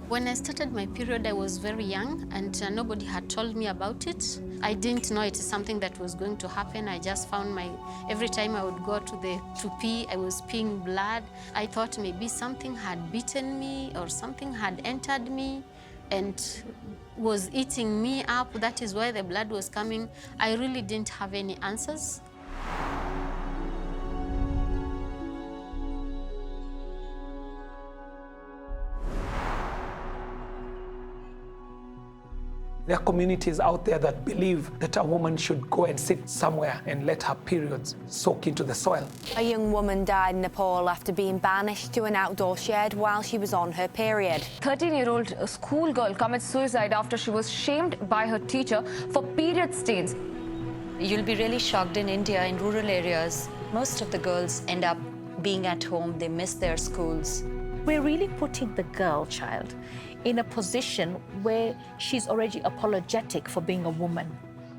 When I started my period, I was very young, and nobody had told me about it. I didn't know it is something that was going to happen. I just found every time I would go to pee, I was peeing blood. I thought maybe something had bitten me or something had entered me and was eating me up. That is why the blood was coming. I really didn't have any answers. There are communities out there that believe that a woman should go and sit somewhere and let her periods soak into the soil. A young woman died in Nepal after being banished to an outdoor shed while she was on her period. 13-year-old schoolgirl commits suicide after she was shamed by her teacher for period stains. You'll be really shocked in India, in rural areas. Most of the girls end up being at home. They miss their schools. We're really putting the girl child in a position where she's already apologetic for being a woman.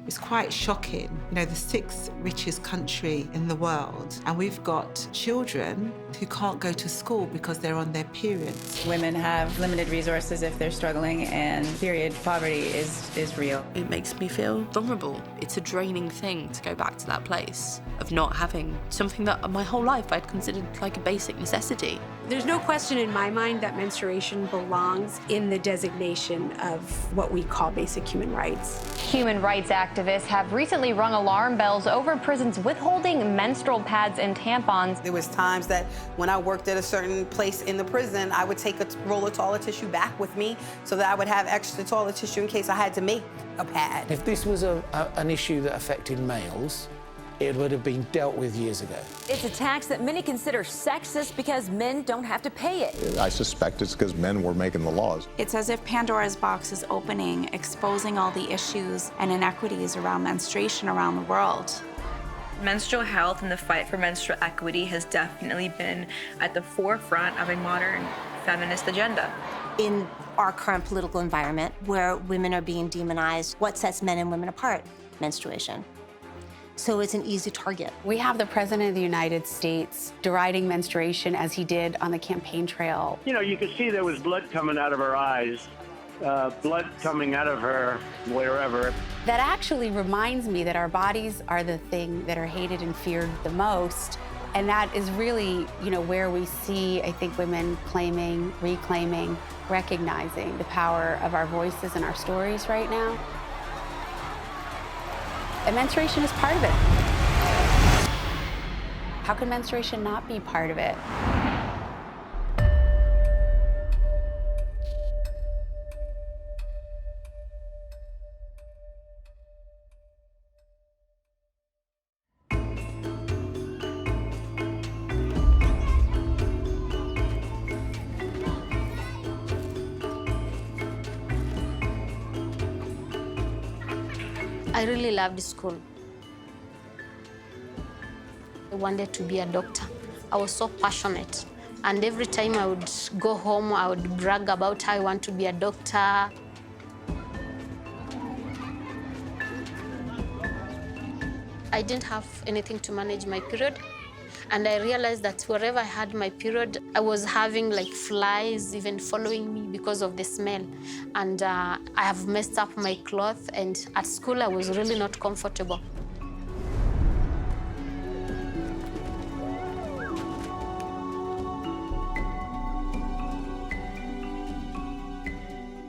It's quite shocking. You know, the sixth richest country in the world, and we've got children who can't go to school because they're on their periods. Women have limited resources if they're struggling, and period poverty is real. It makes me feel vulnerable. It's a draining thing to go back to that place of not having something that my whole life I'd considered like a basic necessity. There's no question in my mind that menstruation belongs in the designation of what we call basic human rights. Human rights activists have recently rung alarm bells over prisons withholding menstrual pads and tampons. There was times that when I worked at a certain place in the prison, I would take a roll of toilet tissue back with me so that I would have extra toilet tissue in case I had to make a pad. If this was an issue that affected males, it would have been dealt with years ago. It's a tax that many consider sexist because men don't have to pay it. I suspect it's because men were making the laws. It's as if Pandora's box is opening, exposing all the issues and inequities around menstruation around the world. Menstrual health and the fight for menstrual equity has definitely been at the forefront of a modern feminist agenda. In our current political environment, where women are being demonized, what sets men and women apart? Menstruation. So it's an easy target. We have the President of the United States deriding menstruation as he did on the campaign trail. You know, you could see there was blood coming out of her eyes, blood coming out of her wherever. That actually reminds me that our bodies are the thing that are hated and feared the most. And that is really, you know, where we see, I think, women claiming, reclaiming, recognizing the power of our voices and our stories right now. And menstruation is part of it. How can menstruation not be part of it? I really loved school. I wanted to be a doctor. I was so passionate. And every time I would go home, I would brag about how I want to be a doctor. I didn't have anything to manage my period. And I realized that wherever I had my period, I was having like flies even following me because of the smell. And I have messed up my clothes, and at school I was really not comfortable.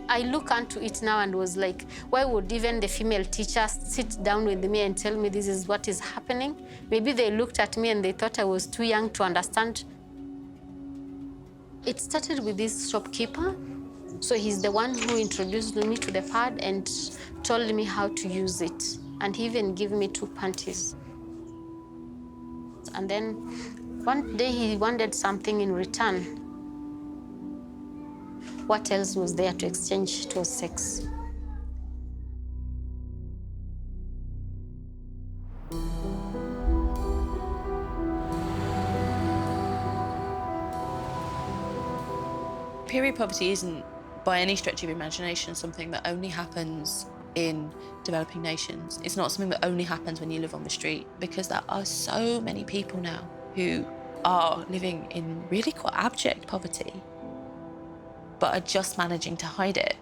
I look onto it now and was like, why would even the female teacher sit down with me and tell me this is what is happening? Maybe they looked at me and they thought I was too young to understand. It started with this shopkeeper. So he's the one who introduced me to the pad and told me how to use it. And he even gave me 2 panties. And then one day he wanted something in return. What else was there to exchange? It was sex. Period poverty isn't, by any stretch of imagination, something that only happens in developing nations. It's not something that only happens when you live on the street, because there are so many people now who are living in really quite abject poverty, but are just managing to hide it.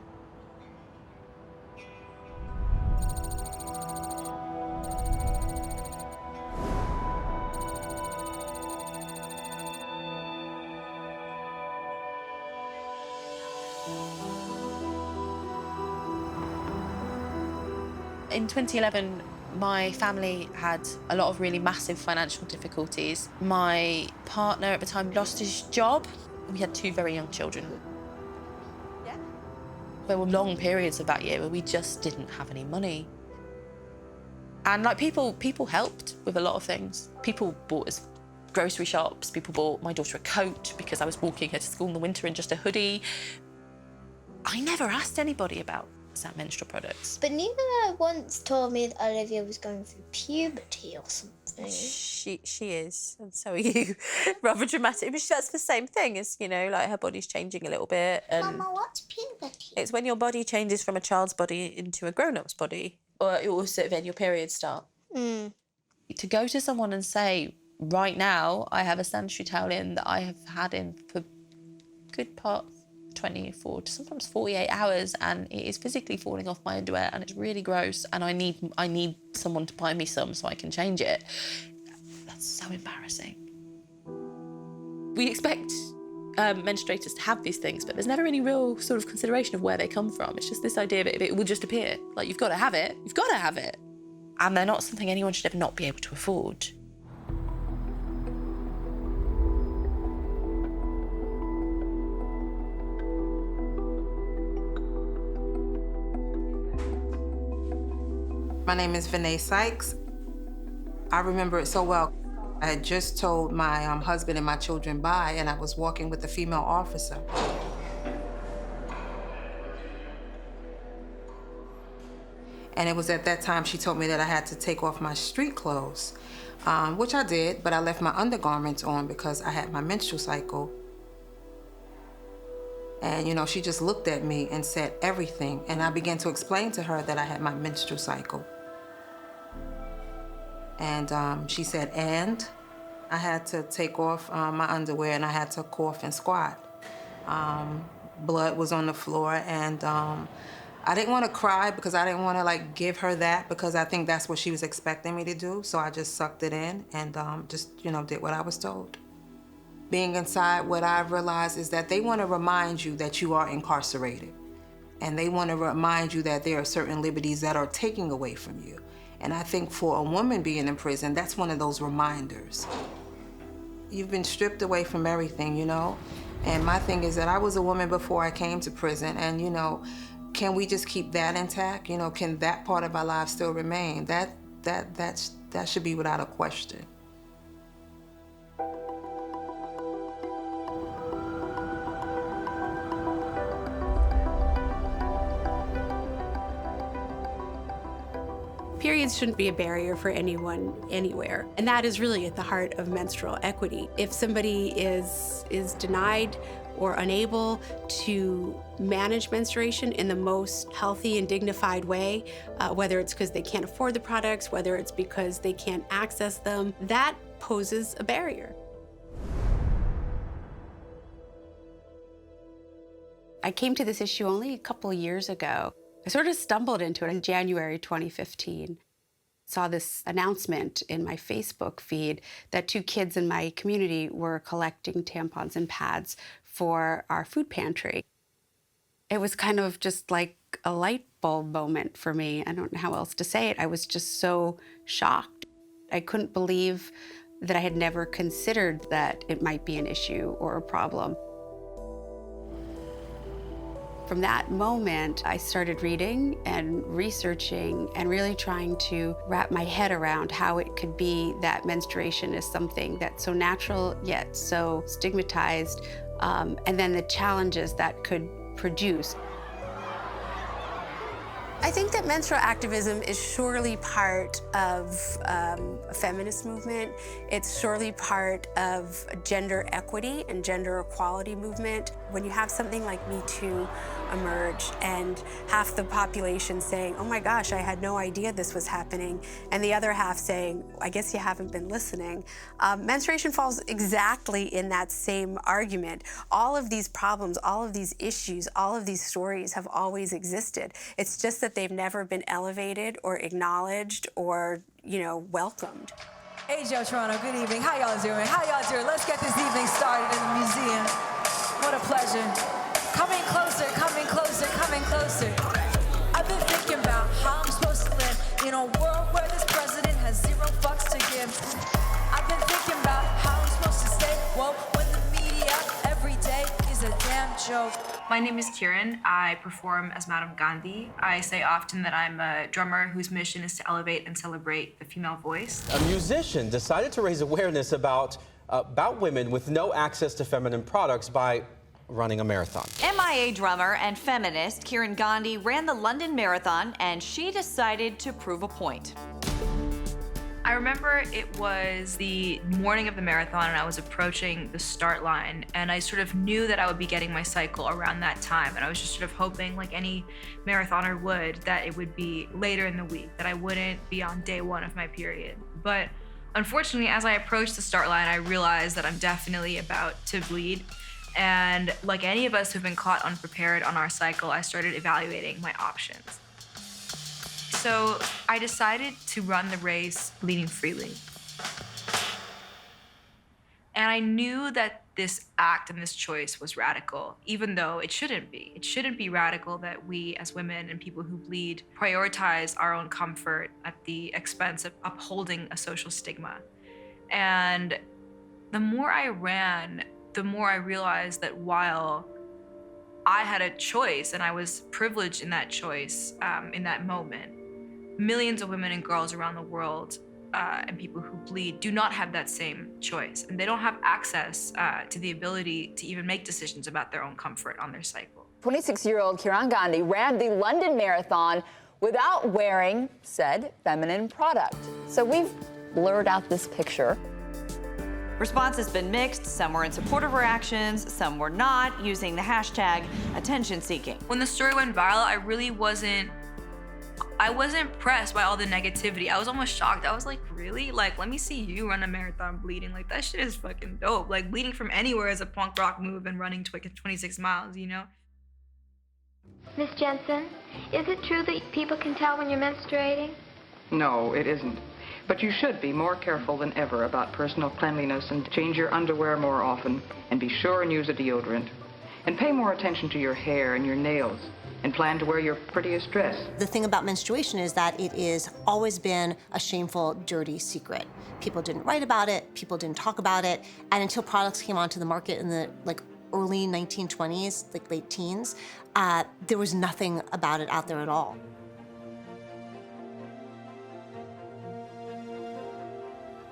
In 2011, my family had a lot of really massive financial difficulties. My partner at the time lost his job. We had 2 very young children. There were long periods of that year where we just didn't have any money. And like people helped with a lot of things. People bought us grocery shops, people bought my daughter a coat because I was walking her to school in the winter in just a hoodie. I never asked anybody about menstrual products. But Nina once told me that Olivia was going through puberty or something. She is, and so are you. Rather dramatic, but that's the same thing as, you know, like her body's changing a little bit. And Mama, what's puberty? it's when your body changes from a child's body into a grown-up's body, or also then your periods start. To go to someone and say, right now, I have a sanitary towel in that I have had in for good part 24 to sometimes 48 hours, and it is physically falling off my underwear and it's really gross, and I need someone to buy me some so I can change it. That's so embarrassing. We expect menstruators to have these things, but there's never any real sort of consideration of where they come from. It's just this idea that it will just appear. Like, you've got to have it. You've got to have it. And they're not something anyone should ever not be able to afford. My name is Vinay Sykes. I remember it so well. I had just told my husband and my children bye, and I was walking with a female officer. And it was at that time she told me that I had to take off my street clothes, which I did, but I left my undergarments on because I had my menstrual cycle. And, you know, she just looked at me and said everything. And I began to explain to her that I had my menstrual cycle. And she said, and I had to take off my underwear and I had to cough and squat. Blood was on the floor, and I didn't want to cry because I didn't want to like give her that, because I think that's what she was expecting me to do. So I just sucked it in and just, you know, did what I was told. Being inside, what I've realized is that they want to remind you that you are incarcerated. And they want to remind you that there are certain liberties that are taken away from you. And I think for a woman being in prison, that's one of those reminders. You've been stripped away from everything, you know? And my thing is that I was a woman before I came to prison, and, you know, can we just keep that intact? You know, can that part of our lives still remain? That should be without a question. Periods shouldn't be a barrier for anyone, anywhere. And that is really at the heart of menstrual equity. If somebody is denied or unable to manage menstruation in the most healthy and dignified way, whether it's because they can't afford the products, whether it's because they can't access them, that poses a barrier. I came to this issue only a couple of years ago. I sort of stumbled into it in January 2015. Saw this announcement in my Facebook feed that 2 kids in my community were collecting tampons and pads for our food pantry. It was kind of just like a light bulb moment for me. I don't know how else to say it. I was just so shocked. I couldn't believe that I had never considered that it might be an issue or a problem. From that moment, I started reading and researching and really trying to wrap my head around how it could be that menstruation is something that's so natural yet so stigmatized, and then the challenges that could produce. I think that menstrual activism is surely part of a feminist movement. It's surely part of gender equity and gender equality movement. When you have something like Me Too emerge and half the population saying, oh my gosh, I had no idea this was happening, and the other half saying, I guess you haven't been listening, menstruation falls exactly in that same argument. All of these problems, all of these issues, all of these stories have always existed. It's just that they've never been elevated or acknowledged or, welcomed. Hey, Joe Toronto, good evening. How y'all doing? How y'all doing? Let's get this evening started in the museum. What a pleasure. Coming closer, coming closer, coming closer. I've been thinking about how I'm supposed to live in a world where this president has 0 fucks to give. I've been thinking about how I'm supposed to stay woke when the media every day is a damn joke. My name is Kieran. I perform as Madam Gandhi. I say often that I'm a drummer whose mission is to elevate and celebrate the female voice. A musician decided to raise awareness about women with no access to feminine products by running a marathon. MIA drummer and feminist Kieran Gandhi ran the London Marathon, and she decided to prove a point. I remember it was the morning of the marathon and I was approaching the start line, and I sort of knew that I would be getting my cycle around that time, and I was just sort of hoping, like any marathoner would, that it would be later in the week, that I wouldn't be on day 1 of my period. But unfortunately, as I approached the start line, I realized that I'm definitely about to bleed. And like any of us who've been caught unprepared on our cycle, I started evaluating my options. So I decided to run the race bleeding freely. And I knew that this act and this choice was radical, even though it shouldn't be. It shouldn't be radical that we as women and people who bleed prioritize our own comfort at the expense of upholding a social stigma. And the more I ran, the more I realized that while I had a choice and I was privileged in that choice, in that moment, millions of women and girls around the world and people who bleed do not have that same choice. And they don't have access to the ability to even make decisions about their own comfort on their cycle. 26-year-old Kieran Gandhi ran the London Marathon without wearing said feminine product. So we've blurred out this picture. Response has been mixed. Some were in support of her actions, some were not, using the hashtag attention-seeking. When the story went viral, I wasn't impressed by all the negativity. I was almost shocked. I was like, really? Like, let me see you run a marathon bleeding. Like, that shit is fucking dope. Like, bleeding from anywhere is a punk rock move, and running 26 miles, Miss Jensen, is it true that people can tell when you're menstruating? No, it isn't. But you should be more careful than ever about personal cleanliness and change your underwear more often, and be sure and use a deodorant. And pay more attention to your hair and your nails, and plan to wear your prettiest dress. The thing about menstruation is that it has always been a shameful, dirty secret. People didn't write about it, people didn't talk about it, and until products came onto the market in the early 1920s, late teens, there was nothing about it out there at all.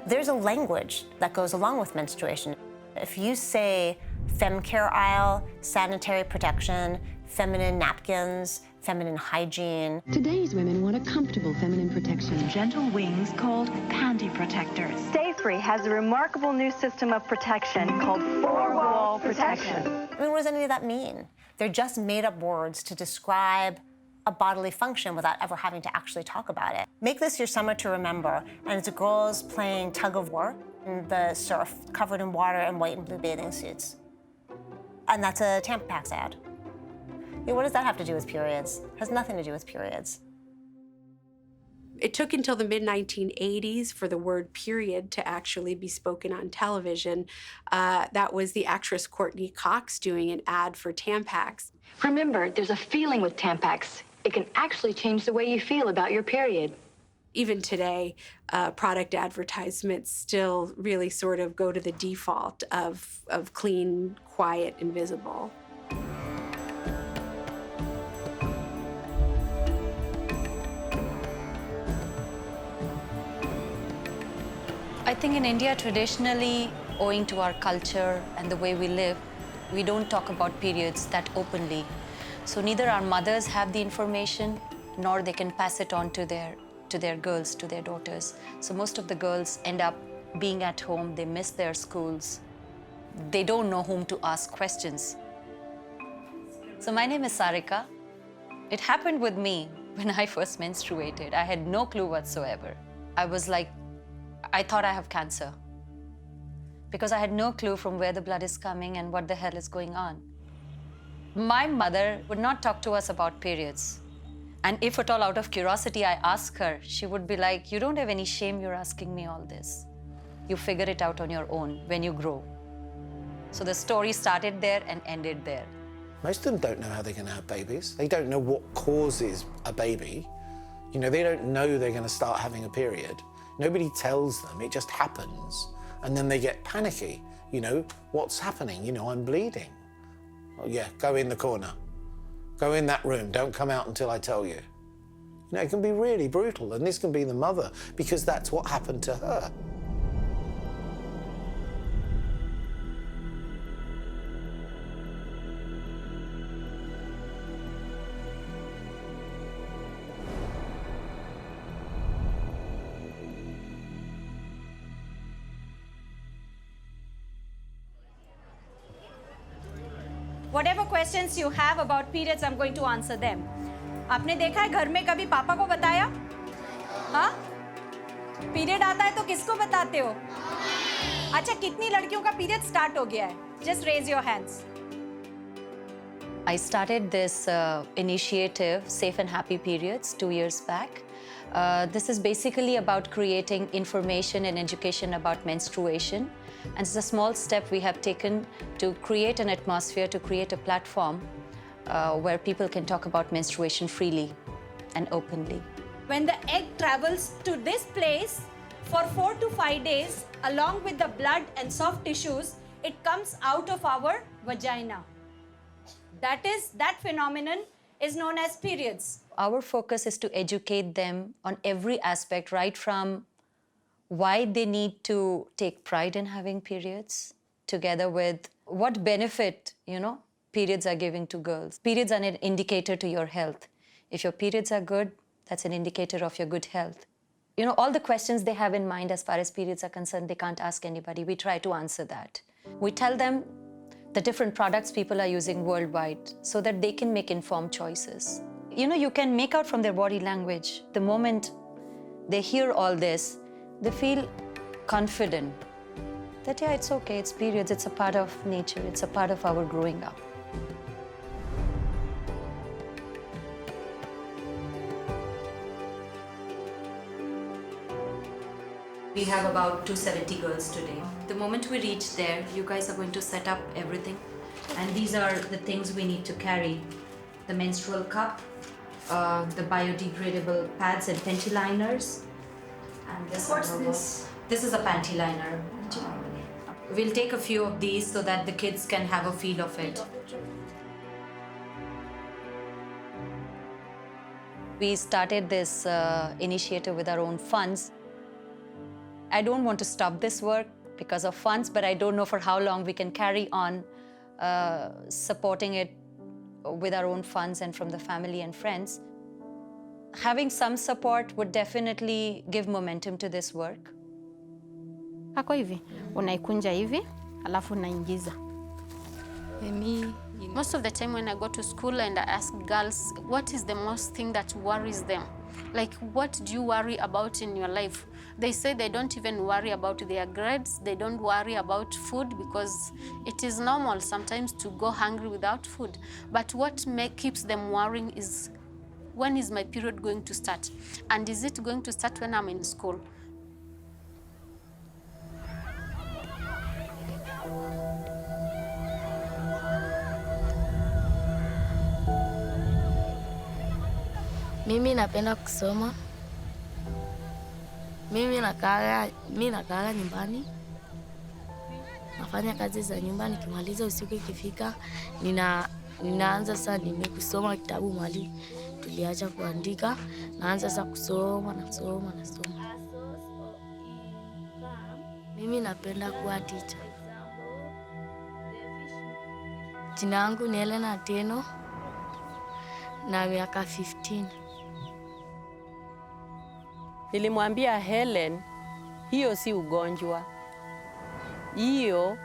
There's a language that goes along with menstruation. If you say femcare aisle, sanitary protection, feminine napkins, feminine hygiene. Today's women want a comfortable feminine protection. Gentle wings called panty protectors. Stay Free has a remarkable new system of protection called four-wall protection. I mean, what does any of that mean? They're just made-up words to describe a bodily function without ever having to actually talk about it. Make this your summer to remember, and it's girls playing tug of war in the surf, covered in water and white and blue bathing suits. And that's a Tampon Tax ad. What does that have to do with periods? It has nothing to do with periods. It took until the mid-1980s for the word period to actually be spoken on television. That was the actress Courtney Cox doing an ad for Tampax. Remember, there's a feeling with Tampax. It can actually change the way you feel about your period. Even today, product advertisements still really sort of go to the default of clean, quiet, and visible. I think in India, traditionally, owing to our culture and the way we live, we don't talk about periods that openly. So neither our mothers have the information, nor they can pass it on to their girls, to their daughters. So most of the girls end up being at home, they miss their schools. They don't know whom to ask questions. So my name is Sarika. It happened with me when I first menstruated. I had no clue whatsoever. I was like, I thought I have cancer because I had no clue from where the blood is coming and what the hell is going on. My mother would not talk to us about periods. And if at all out of curiosity I ask her, she would be like, you don't have any shame you're asking me all this. You figure it out on your own when you grow. So the story started there and ended there. Most of them don't know how they're going to have babies. They don't know what causes a baby. You know, they don't know they're going to start having a period. Nobody tells them, it just happens. And then they get panicky. You know, what's happening? You know, I'm bleeding. Oh yeah, go in the corner. Go in that room, don't come out until I tell you. You know, it can be really brutal, and this can be the mother, because that's what happened to her. Whatever questions you have about periods, I'm going to answer them. आपने देखा है घर में कभी पापा को बताया? हाँ? पीरियड आता है तो किसको बताते हो? अच्छा, कितनी लड़कियों का पीरियड स्टार्ट हो गया है? Just raise your hands. I started this initiative, Safe and Happy Periods, 2 years back. This is basically about creating information and education about menstruation. And it's a small step we have taken to create an atmosphere, to create a platform where people can talk about menstruation freely and openly. When the egg travels to this place for 4 to 5 days, along with the blood and soft tissues, it comes out of our vagina. That phenomenon is known as periods. Our focus is to educate them on every aspect, right from why they need to take pride in having periods, together with what benefit, periods are giving to girls. Periods are an indicator to your health. If your periods are good, that's an indicator of your good health. All the questions they have in mind as far as periods are concerned, they can't ask anybody. We try to answer that. We tell them the different products people are using worldwide so that they can make informed choices. You can make out from their body language. The moment they hear all this, they feel confident that, yeah, it's okay, it's periods, it's a part of nature, it's a part of our growing up. We have about 270 girls today. The moment we reach there, you guys are going to set up everything. And these are the things we need to carry. The menstrual cup, the biodegradable pads and panty liners. And what's this? This is a panty liner. We'll take a few of these so that the kids can have a feel of it. We started this initiative with our own funds. I don't want to stop this work because of funds, but I don't know for how long we can carry on supporting it with our own funds and from the family and friends. Having some support would definitely give momentum to this work. Hako hivi, unaikunja hivi, alafu unaingiza. Most of the time when I go to school and I ask girls, what is the most thing that worries them? Like, what do you worry about in your life? They say they don't even worry about their grades. They don't worry about food because it is normal sometimes to go hungry without food. But what keeps them worrying is, when is my period going to start? And is it going to start when I'm in school? Mimi napenda kusoma. Mimi nakaa nyumbani. Nafanya kazi za nyumba, nikimaliza usiku ikifika, ninaanza sasa kusoma kitabu mahali tuliacha kuandika. Naanza sasa kusoma. Mimi napenda kuwa teacher. Jina langu ni Elena Atieno na miaka 15. Nilimwambia Helen, hiyo si ugonjwa. Hiyo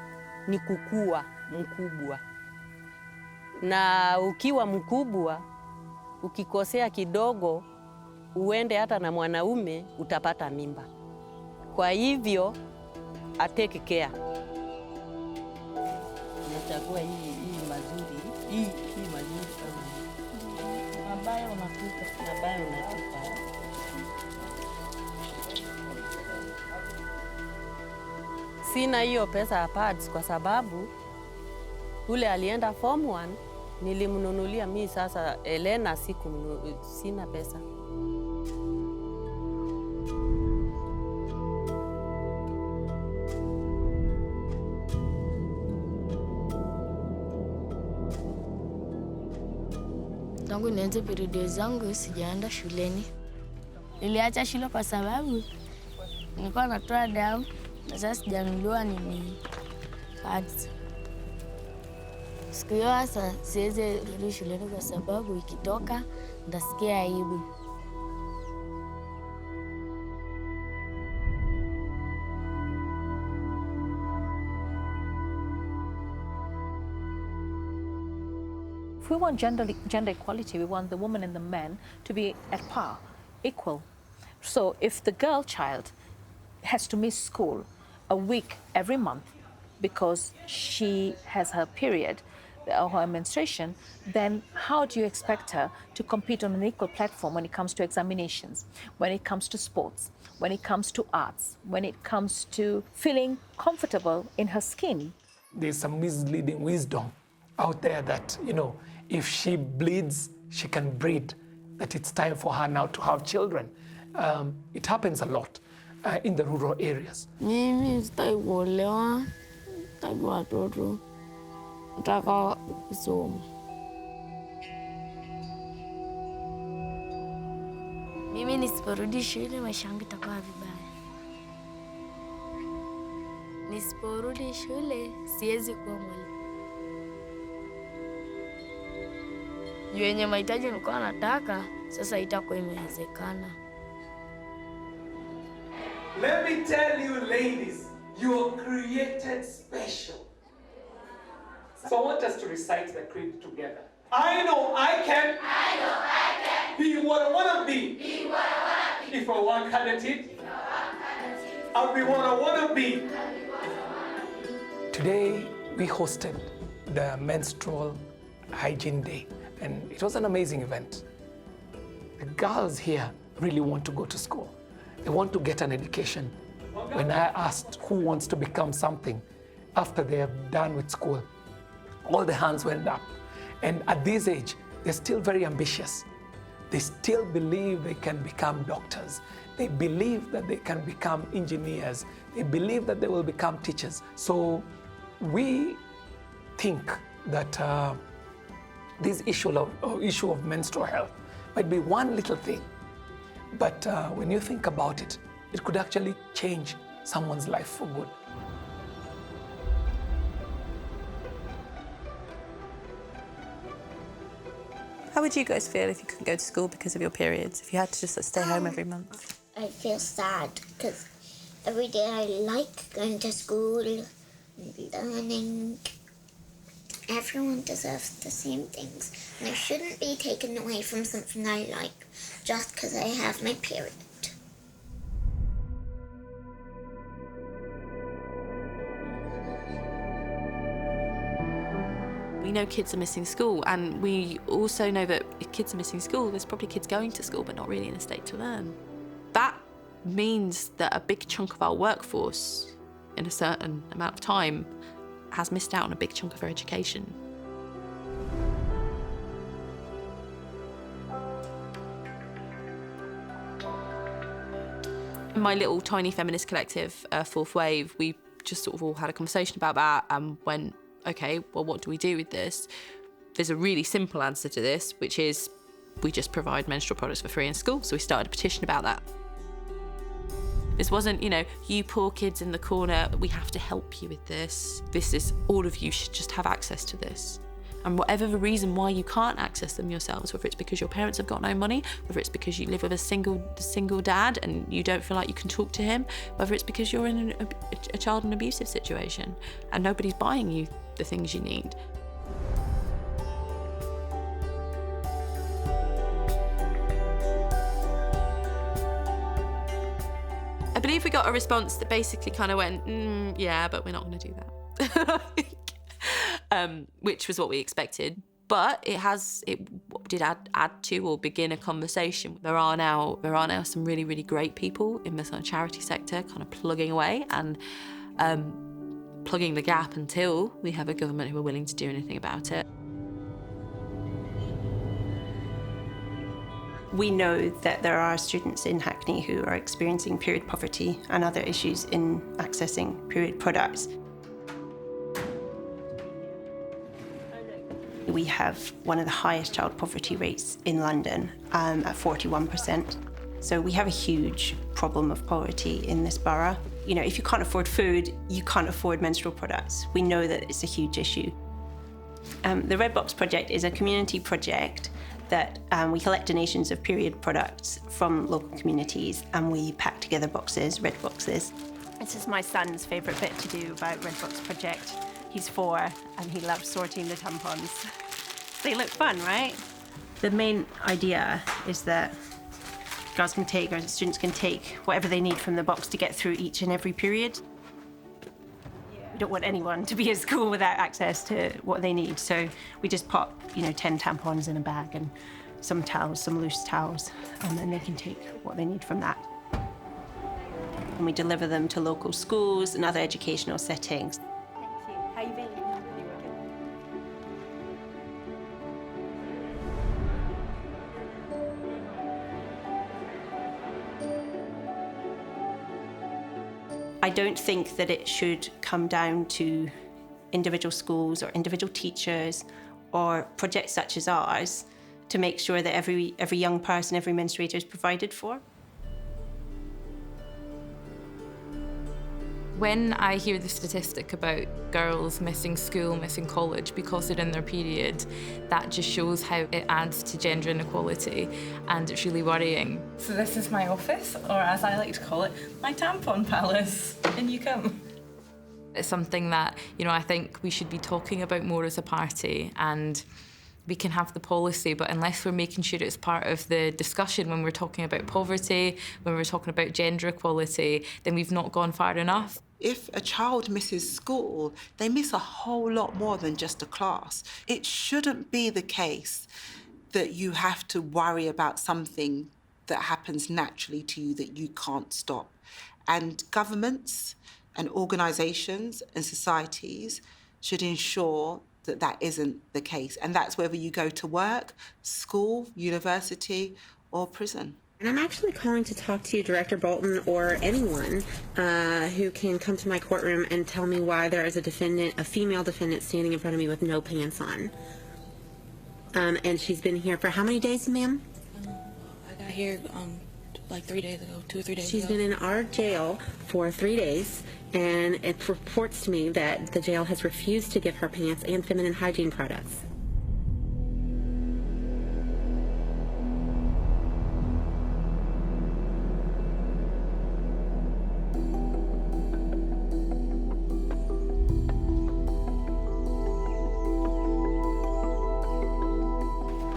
ni kukua mkubwa. Na ukiwa mkubwa, ukikosea kidogo, uende hata na mwanaume, utapata mimba. Kwa hivyo, atake care. Nachagua hii mazuri, hii mazuri kama mabaya unatupa, mabaya unatupa. Sina hiyo pesa ya pads kwa sababu ule alienda form 1 nilimnunulia mimi sasa Elena sina pesa. Tangu nianze period zangu sijaenda shuleni. Niliacha shule kwa sababu nilikuwa natoa damu na sasa sijanunuliwa nini pads. Siku hiyo sasa siwezi rudi shuleni kwa sababu ikitoka nitasikia aibu. If we want gender equality, we want the woman and the man to be at par, equal. So if the girl child has to miss school a week every month because she has her period or her menstruation, then how do you expect her to compete on an equal platform when it comes to examinations, when it comes to sports, when it comes to arts, when it comes to feeling comfortable in her skin? There's some misleading wisdom out there that, if she bleeds, she can breed, that it's time for her now to have children. It happens a lot in the rural areas. Mimi sitaki kuolewa, sitaki watoto, nataka kusoma. Mimi nisiporudi shule maisha yangu itakuwa vibaya. Nisiporudi shule siwezi kuwa mwalimu. Yenye mahitaji nilikuwa nataka sasa itakuwa imewezekana. Let me tell you, ladies, you are created special. So I want us to recite the creed together. I know I can. I know I can. Be what I want to be. Be what I want to be. If I work hard at it, I'll be what I want to be. Today, we hosted the Menstrual Hygiene Day, and it was an amazing event. The girls here really want to go to school. They want to get an education. When I asked who wants to become something after they have done with school, all the hands went up. And at this age, they're still very ambitious. They still believe they can become doctors. They believe that they can become engineers. They believe that they will become teachers. So we think that this issue of menstrual health might be one little thing. But when you think about it, it could actually change someone's life for good. How would you guys feel if you couldn't go to school because of your periods, if you had to just stay home every month? I feel sad because every day I like going to school, learning. Everyone deserves the same things, and I shouldn't be taken away from something I like just because I have my period. We know kids are missing school, and we also know that if kids are missing school, there's probably kids going to school but not really in a state to learn. That means that a big chunk of our workforce in a certain amount of time has missed out on a big chunk of their education. In my little tiny feminist collective, Fourth Wave, we just sort of all had a conversation about that and went, okay, well, what do we do with this? There's a really simple answer to this, which is we just provide menstrual products for free in school. So we started a petition about that. This wasn't, you poor kids in the corner, we have to help you with this. This is, all of you should just have access to this. And whatever the reason why you can't access them yourselves, whether it's because your parents have got no money, whether it's because you live with a single dad and you don't feel like you can talk to him, whether it's because you're in a child and abusive situation and nobody's buying you the things you need. believe we got a response that basically kind of went, yeah, but we're not going to do that. Which was what we expected. But it did add to or begin a conversation. There are now some really, really great people in the sort of charity sector kind of plugging away and plugging the gap until we have a government who are willing to do anything about it. We know that there are students in Hackney who are experiencing period poverty and other issues in accessing period products. We have one of the highest child poverty rates in London at 41%. So we have a huge problem of poverty in this borough. You know, if you can't afford food, you can't afford menstrual products. We know that it's a huge issue. The Redbox Project is a community project that we collect donations of period products from local communities and we pack together boxes, red boxes. This is my son's favourite bit to do about Redbox Project. He's 4 and he loves sorting the tampons. They look fun, right? The main idea is that girls can take, or students can take, whatever they need from the box to get through each and every period. We don't want anyone to be at school without access to what they need, so we just pop, 10 tampons in a bag and some towels, some loose towels, and then they can take what they need from that. And we deliver them to local schools and other educational settings. Thank you. How you been? I don't think that it should come down to individual schools or individual teachers or projects such as ours to make sure that every young person, every menstruator is provided for. When I hear the statistic about girls missing school, missing college because they're in their period, that just shows how it adds to gender inequality, and it's really worrying. So this is my office, or as I like to call it, my Tampon Palace. In you come. It's something that, I think we should be talking about more as a party, and we can have the policy, but unless we're making sure it's part of the discussion when we're talking about poverty, when we're talking about gender equality, then we've not gone far enough. If a child misses school, they miss a whole lot more than just a class. It shouldn't be the case that you have to worry about something that happens naturally to you that you can't stop. And governments and organisations and societies should ensure that that isn't the case. And that's whether you go to work, school, university, or prison. And I'm actually calling to talk to you, Director Bolton, or anyone who can come to my courtroom and tell me why there is a female defendant standing in front of me with no pants on. And she's been here for how many days, ma'am? I got here like 3 days ago, 2 or 3 days ago. She's been in our jail for 3 days, and it reports to me that the jail has refused to give her pants and feminine hygiene products.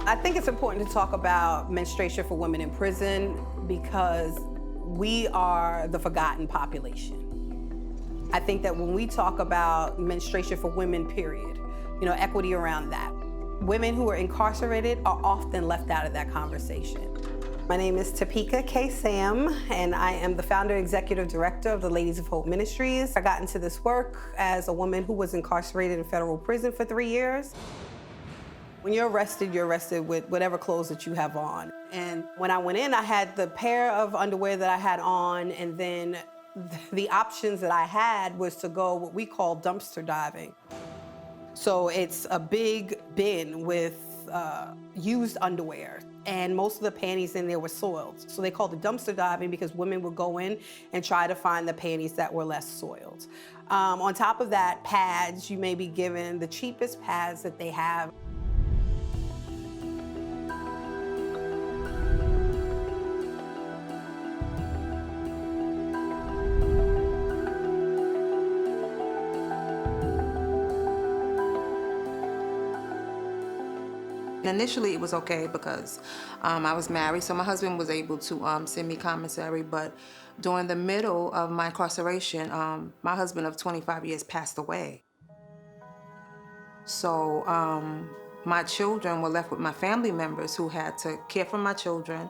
I think it's important to talk about menstruation for women in prison because we are the forgotten population. I think that when we talk about menstruation for women, period, equity around that, women who are incarcerated are often left out of that conversation. My name is Topeka K. Sam, and I am the founder and executive director of the Ladies of Hope Ministries. I got into this work as a woman who was incarcerated in federal prison for 3 years. When you're arrested with whatever clothes that you have on. And when I went in, I had the pair of underwear that I had on, and then the options that I had was to go what we call dumpster diving. So it's a big bin with used underwear, and most of the panties in there were soiled. So they called it dumpster diving because women would go in and try to find the panties that were less soiled. On top of that, pads, you may be given the cheapest pads that they have. Initially, it was okay because I was married, so my husband was able to send me commissary, but during the middle of my incarceration, my husband of 25 years passed away. So my children were left with my family members who had to care for my children,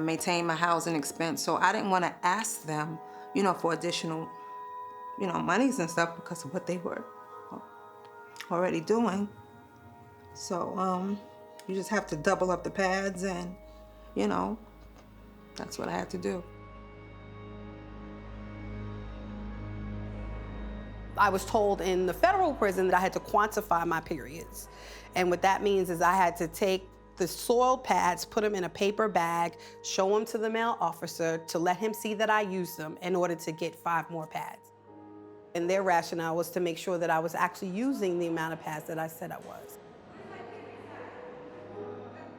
maintain my housing expense. So I didn't want to ask them, you know, for additional, you know, monies and stuff because of what they were already doing. So you just have to double up the pads and, you know, that's what I had to do. I was told in the federal prison that I had to quantify my periods. And what that means is I had to take the soiled pads, put them in a paper bag, show them to the male officer to let him see that I used them in order to get 5 more pads. And their rationale was to make sure that I was actually using the amount of pads that I said I was.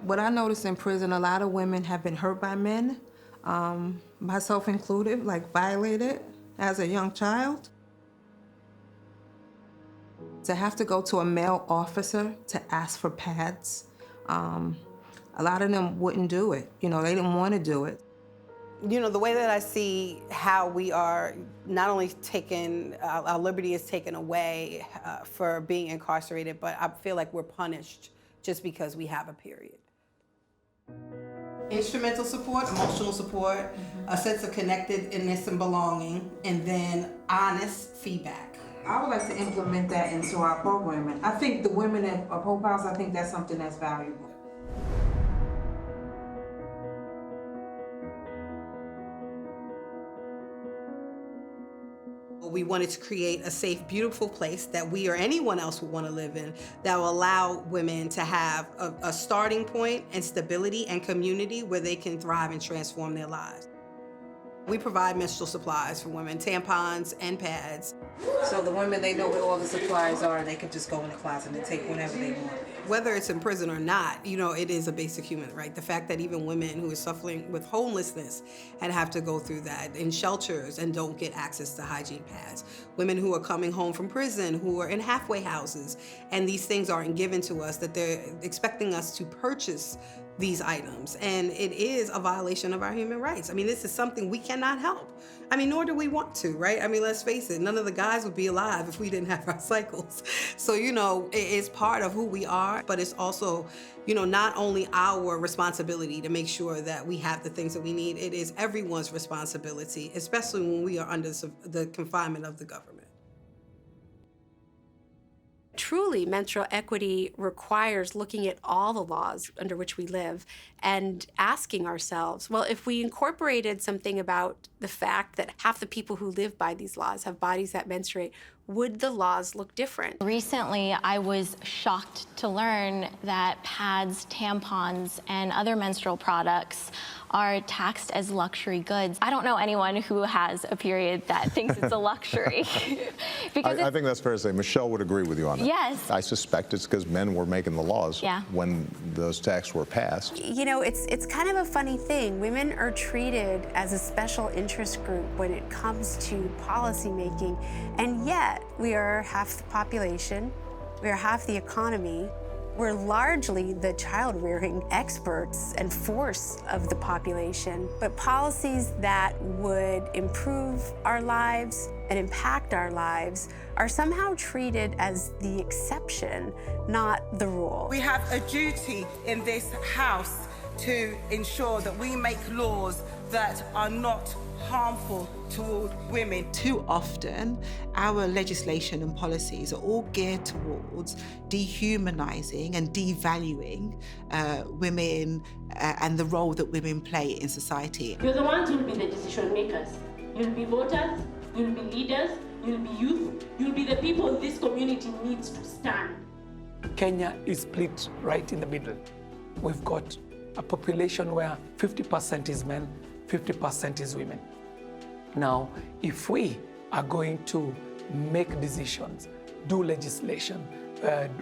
What I noticed in prison, a lot of women have been hurt by men, myself included, like violated as a young child. To have to go to a male officer to ask for pads, a lot of them wouldn't do it. You know, they didn't want to do it. You know, the way that I see how we are not only taken, our liberty is taken away for being incarcerated, but I feel like we're punished just because we have a period. Instrumental support, emotional support, a sense of connectedness and belonging, and then honest feedback. I would like to implement that into our programming. I think the women of Hope House, I think that's something that's valuable. We wanted to create a safe, beautiful place that we or anyone else would want to live in that will allow women to have a starting point and stability and community where they can thrive and transform their lives. We provide menstrual supplies for women, tampons and pads. So the women, they know where all the supplies are, and they can just go in the closet and take whatever they want. Whether it's in prison or not, you know, it is a basic human right. The fact that even women who are suffering with homelessness and have to go through that in shelters and don't get access to hygiene pads. Women who are coming home from prison, who are in halfway houses, and these things aren't given to us, that they're expecting us to purchase these items, and it is a violation of our human rights. I mean, this is something we cannot help. I mean, nor do we want to, right? I mean, let's face it, none of the guys would be alive if we didn't have our cycles. So, you know, it's part of who we are, but it's also, you know, not only our responsibility to make sure that we have the things that we need, it is everyone's responsibility, especially when we are under the confinement of the government. Truly, menstrual equity requires looking at all the laws under which we live and asking ourselves, well, if we incorporated something about the fact that half the people who live by these laws have bodies that menstruate, would the laws look different? Recently, I was shocked to learn that pads, tampons, and other menstrual products are taxed as luxury goods. I don't know anyone who has a period that thinks it's a luxury. I think that's fair to say. Michelle would agree with you on that. Yes. I suspect it's because men were making the laws when those taxes were passed. You know, it's kind of a funny thing. Women are treated as a special interest group when it comes to policy making, and yet we are half the population, we are half the economy. We're largely the child-rearing experts and force of the population, but policies that would improve our lives and impact our lives are somehow treated as the exception, not the rule. We have a duty in this House to ensure that we make laws that are not harmful toward women. Too often, our legislation and policies are all geared towards dehumanizing and devaluing women and the role that women play in society. You're the ones who will be the decision makers. You'll be voters, you'll be leaders, you'll be youth, you'll be the people this community needs to stand. Kenya is split right in the middle. We've got a population where 50% is men, 50% is women. Now, if we are going to make decisions, do legislation,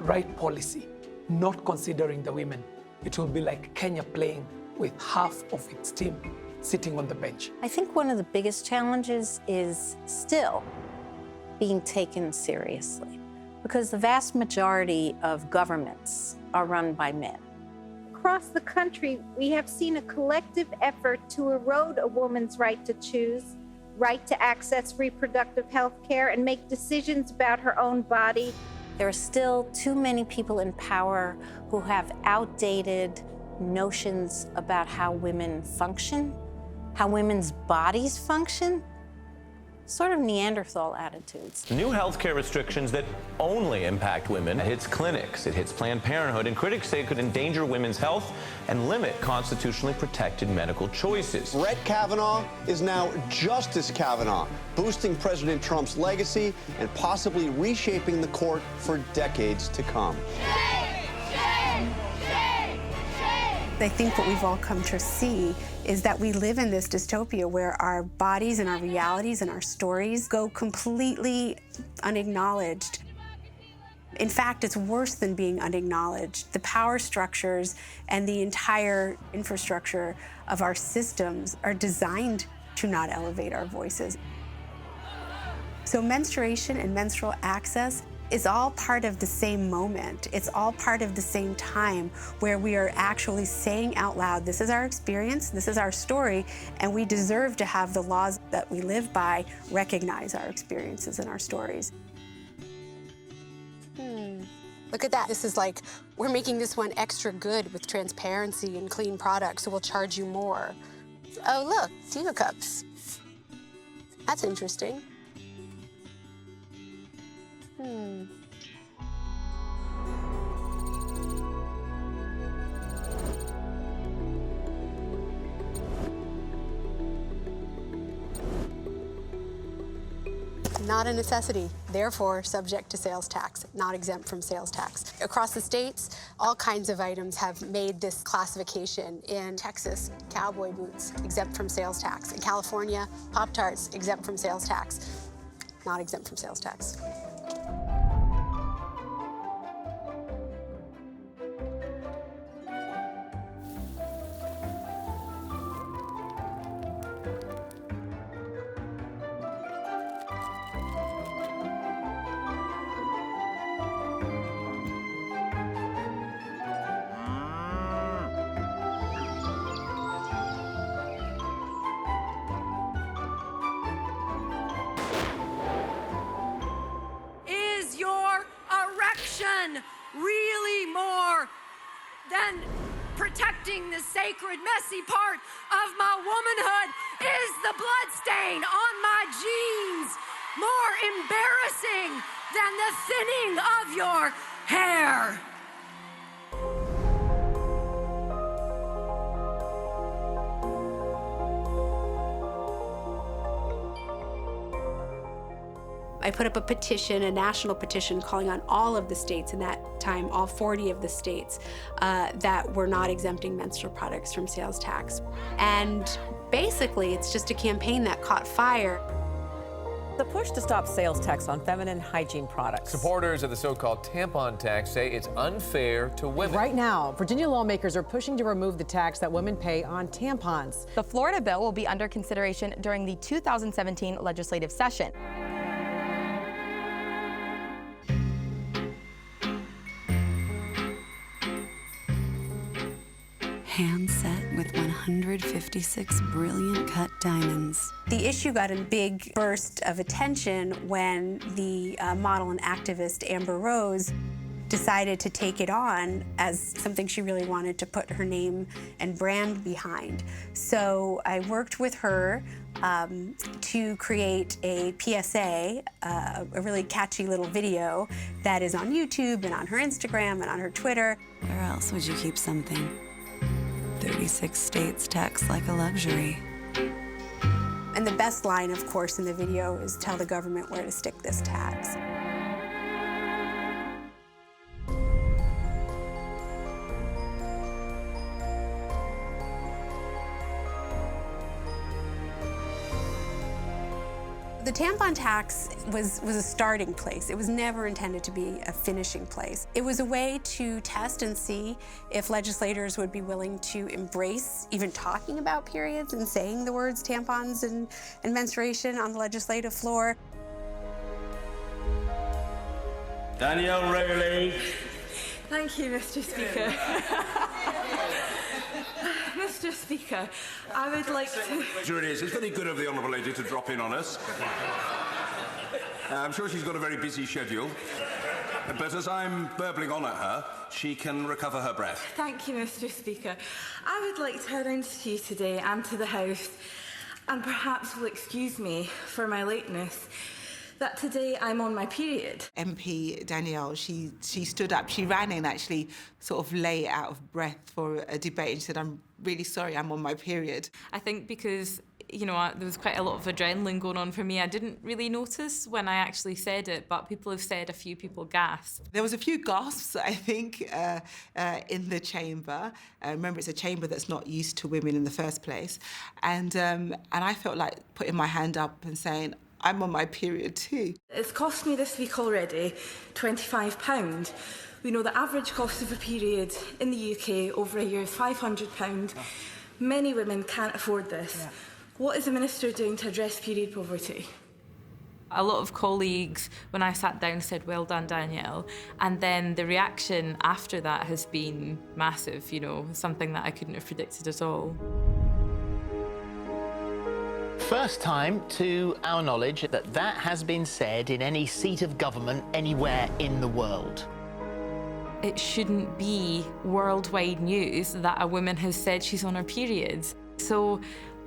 write policy, not considering the women, it will be like Kenya playing with half of its team sitting on the bench. I think one of the biggest challenges is still being taken seriously, because the vast majority of governments are run by men. Across the country, we have seen a collective effort to erode a woman's right to choose, right to access reproductive health care, and make decisions about her own body. There are still too many people in power who have outdated notions about how women function, how women's bodies function. Sort of Neanderthal attitudes. New healthcare restrictions that only impact women. It hits clinics, it hits Planned Parenthood, and critics say it could endanger women's health and limit constitutionally protected medical choices. Brett Kavanaugh is now Justice Kavanaugh, boosting President Trump's legacy and possibly reshaping the court for decades to come. I think what we've all come to see is that we live in this dystopia where our bodies and our realities and our stories go completely unacknowledged. In fact, it's worse than being unacknowledged. The power structures and the entire infrastructure of our systems are designed to not elevate our voices. So menstruation and menstrual access is all part of the same moment. It's all part of the same time where we are actually saying out loud, this is our experience, this is our story, and we deserve to have the laws that we live by recognize our experiences and our stories. Look at that. This is like, we're making this one extra good with transparency and clean products, so we'll charge you more. Oh, look, Diva cups. That's interesting. Not a necessity, therefore subject to sales tax, not exempt from sales tax. Across the states, all kinds of items have made this classification. In Texas, cowboy boots, exempt from sales tax. In California, Pop-Tarts, exempt from sales tax, not exempt from sales tax. Really more than protecting the sacred, messy part of my womanhood is the bloodstain on my jeans. More embarrassing than the thinning of your hair. I put up a petition, a national petition, calling on all of the states in that time, all 40 of the states, that were not exempting menstrual products from sales tax. And basically, it's just a campaign that caught fire. The push to stop sales tax on feminine hygiene products. Supporters of the so-called Tampon Tax say it's unfair to women. Right now, Virginia lawmakers are pushing to remove the tax that women pay on tampons. The Florida bill will be under consideration during the 2017 legislative session. Hand set with 156 brilliant cut diamonds. The issue got a big burst of attention when the model and activist Amber Rose decided to take it on as something she really wanted to put her name and brand behind. So I worked with her to create a PSA, a really catchy little video that is on YouTube and on her Instagram and on her Twitter. Where else would you keep something? 36 states tax like a luxury. And the best line, of course, in the video is tell the government where to stick this tax. The tampon tax was a starting place. It was never intended to be a finishing place. It was a way to test and see if legislators would be willing to embrace even talking about periods and saying the words tampons and menstruation on the legislative floor. Danielle Rowley. Thank you, Mr. Speaker. Speaker, I would like to... Sure it is. It's very good of the Honourable Lady to drop in on us. I'm sure she's got a very busy schedule. But as I'm burbling on at her, she can recover her breath. Thank you, Mr. Speaker. I would like to announce to you today and to the House, and perhaps will excuse me for my lateness, that today I'm on my period. MP Danielle, she stood up, she ran in actually sort of lay out of breath for a debate and said, I'm really sorry, I'm on my period. I think because, you know, there was quite a lot of adrenaline going on for me. I didn't really notice when I actually said it, but people have said a few people gasped. There was a few gasps, I think, in the chamber. Remember, it's a chamber that's not used to women in the first place. And I felt like putting my hand up and saying, I'm on my period too. It's cost me this week already £25. We know the average cost of a period in the UK over a year is £500. Many women can't afford this. Yeah. What is the Minister doing to address period poverty? A lot of colleagues, when I sat down, said, well done, Danielle. And then the reaction after that has been massive, you know, something that I couldn't have predicted at all. First time, to our knowledge, that has been said in any seat of government anywhere in the world. It shouldn't be worldwide news that a woman has said she's on her period. So,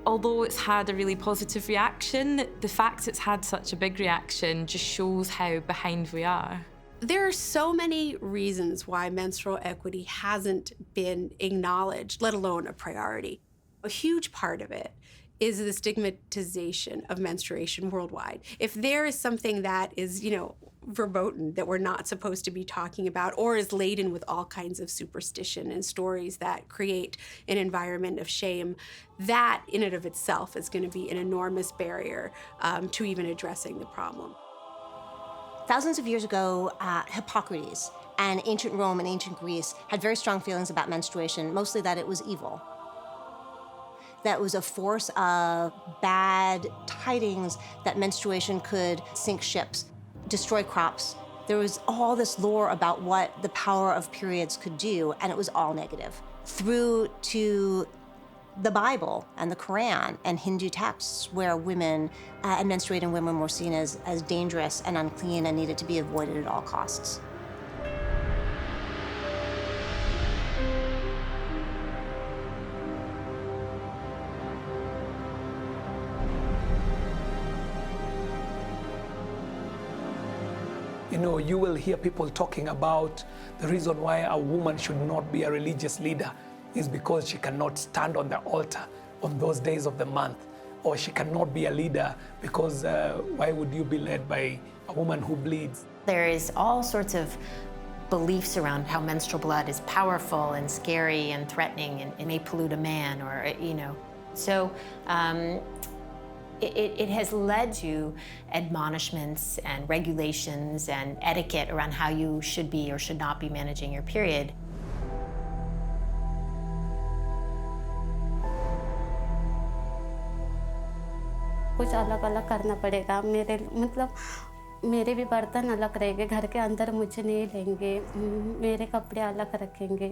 although it's had a really positive reaction, the fact it's had such a big reaction just shows how behind we are. There are so many reasons why menstrual equity hasn't been acknowledged, let alone a priority. A huge part of it is the stigmatization of menstruation worldwide. If there is something that is, you know, verboten, that we're not supposed to be talking about, or is laden with all kinds of superstition and stories that create an environment of shame, that in and of itself is going to be an enormous barrier to even addressing the problem. Thousands of years ago, Hippocrates and ancient Rome and ancient Greece had very strong feelings about menstruation, mostly that it was evil. That was a force of bad tidings, that menstruation could sink ships, destroy crops. There was all this lore about what the power of periods could do, and it was all negative. Through to the Bible and the Quran and Hindu texts where women and menstruating women were seen as dangerous and unclean and needed to be avoided at all costs. You know, you will hear people talking about the reason why a woman should not be a religious leader is because she cannot stand on the altar on those days of the month, or she cannot be a leader because why would you be led by a woman who bleeds? There is all sorts of beliefs around how menstrual blood is powerful and scary and threatening, and it may pollute a man, or, you know. So it has led to admonishments and regulations and etiquette around how you should be or should not be managing your period. कुछ अलग-अलग करना पड़ेगा मेरे भी बर्तन अलग रहेंगे घर के अंदर मुझे नहीं लेंगे मेरे कपड़े अलग रखेंगे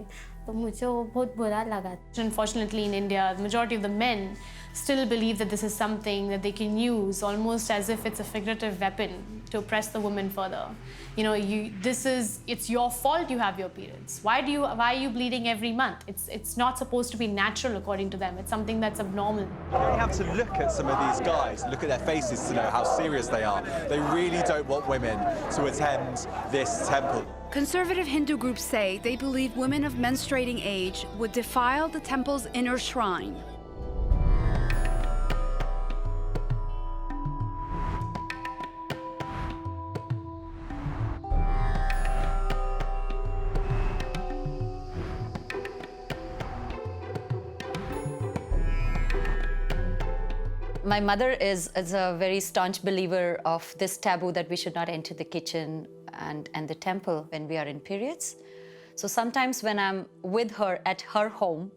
तो मुझे वो बहुत बुरा लगा. Unfortunately in India the majority of the men still believe that this is something that they can use almost as if it's a figurative weapon to oppress the woman further. You know, it's your fault you have your periods. Why are you bleeding every month? It's not supposed to be natural according to them. It's something that's abnormal. You only have to look at some of these guys, look at their faces to know how serious they are. They really don't want women to attend this temple. Conservative Hindu groups say they believe women of menstruating age would defile the temple's inner shrine. My mother is a very staunch believer of this taboo that we should not enter the kitchen and the temple when we are in periods. So sometimes when I'm with her at her home,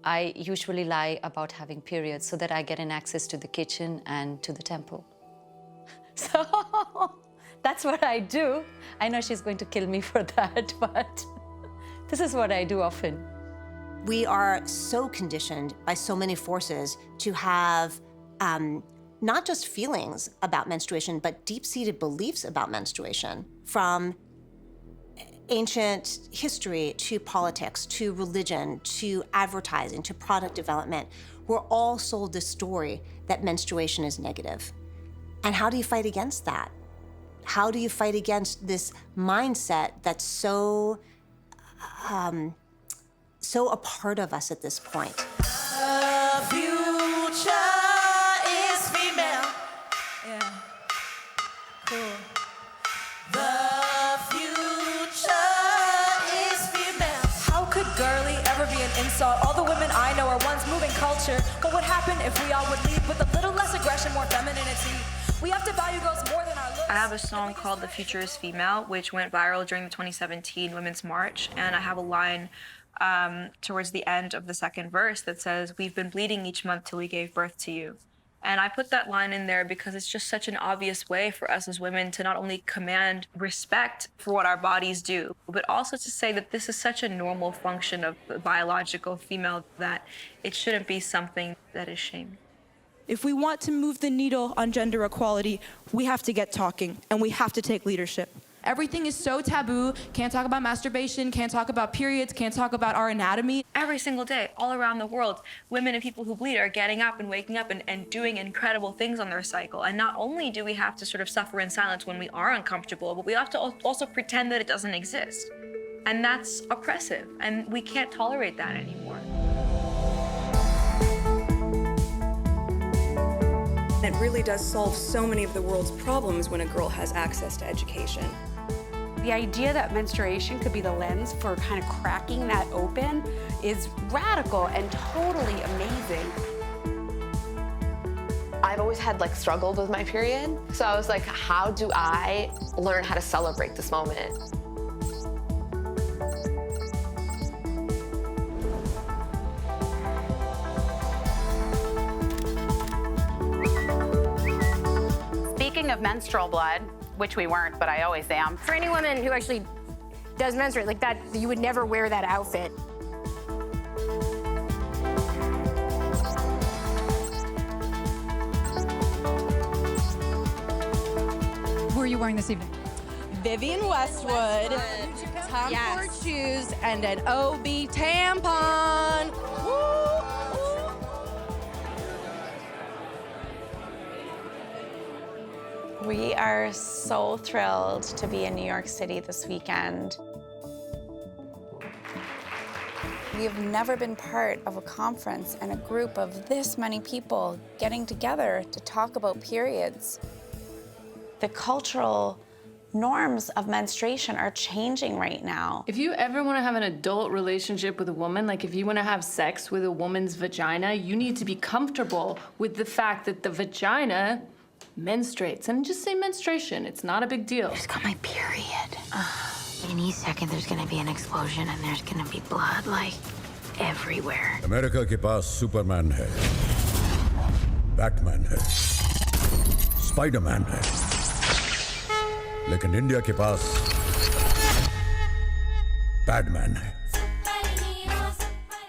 I usually lie about having periods so that I get an access to the kitchen and to the temple. So that's what I do. I know she's going to kill me for that, but this is what I do often. We are so conditioned by so many forces to have not just feelings about menstruation, but deep-seated beliefs about menstruation, from ancient history to politics, to religion, to advertising, to product development. We're all sold this story that menstruation is negative. And how do you fight against that? How do you fight against this mindset that's so a part of us at this point? The future is female. Yeah. Cool. The future is female. How could girly ever be an insult? All the women I know are once moving culture. What would happen if we all would lead with a little less aggression, more femininity? We have to value girls more than our looks. I have a song called The Future is Female, which went viral during the 2017 Women's March, and I have a line towards the end of the second verse that says, "We've been bleeding each month till we gave birth to you." And I put that line in there because it's just such an obvious way for us as women to not only command respect for what our bodies do, but also to say that this is such a normal function of the biological female that it shouldn't be something that is shamed. If we want to move the needle on gender equality, we have to get talking, and we have to take leadership. Everything is so taboo. Can't talk about masturbation, can't talk about periods, can't talk about our anatomy. Every single day, all around the world, women and people who bleed are getting up and waking up and doing incredible things on their cycle. And not only do we have to sort of suffer in silence when we are uncomfortable, but we have to also pretend that it doesn't exist. And that's oppressive, and we can't tolerate that anymore. It really does solve so many of the world's problems when a girl has access to education. The idea that menstruation could be the lens for kind of cracking that open is radical and totally amazing. I've always had struggled with my period. So I was like, how do I learn how to celebrate this moment? Speaking of menstrual blood, which we weren't, but I always am. For any woman who actually does menstruate like that, you would never wear that outfit. Who are you wearing this evening? Vivienne Westwood, Tom Ford shoes, and an OB tampon. Woo! We are so thrilled to be in New York City this weekend. We have never been part of a conference and a group of this many people getting together to talk about periods. The cultural norms of menstruation are changing right now. If you ever want to have an adult relationship with a woman, like if you want to have sex with a woman's vagina, you need to be comfortable with the fact that the vagina menstruates. And just say menstruation. It's not a big deal. I just got my period. Any second there's gonna be an explosion and there's gonna be blood everywhere. America के पास Superman है, Batman है, Spiderman है, लेकिन India के पास पैडमैन है.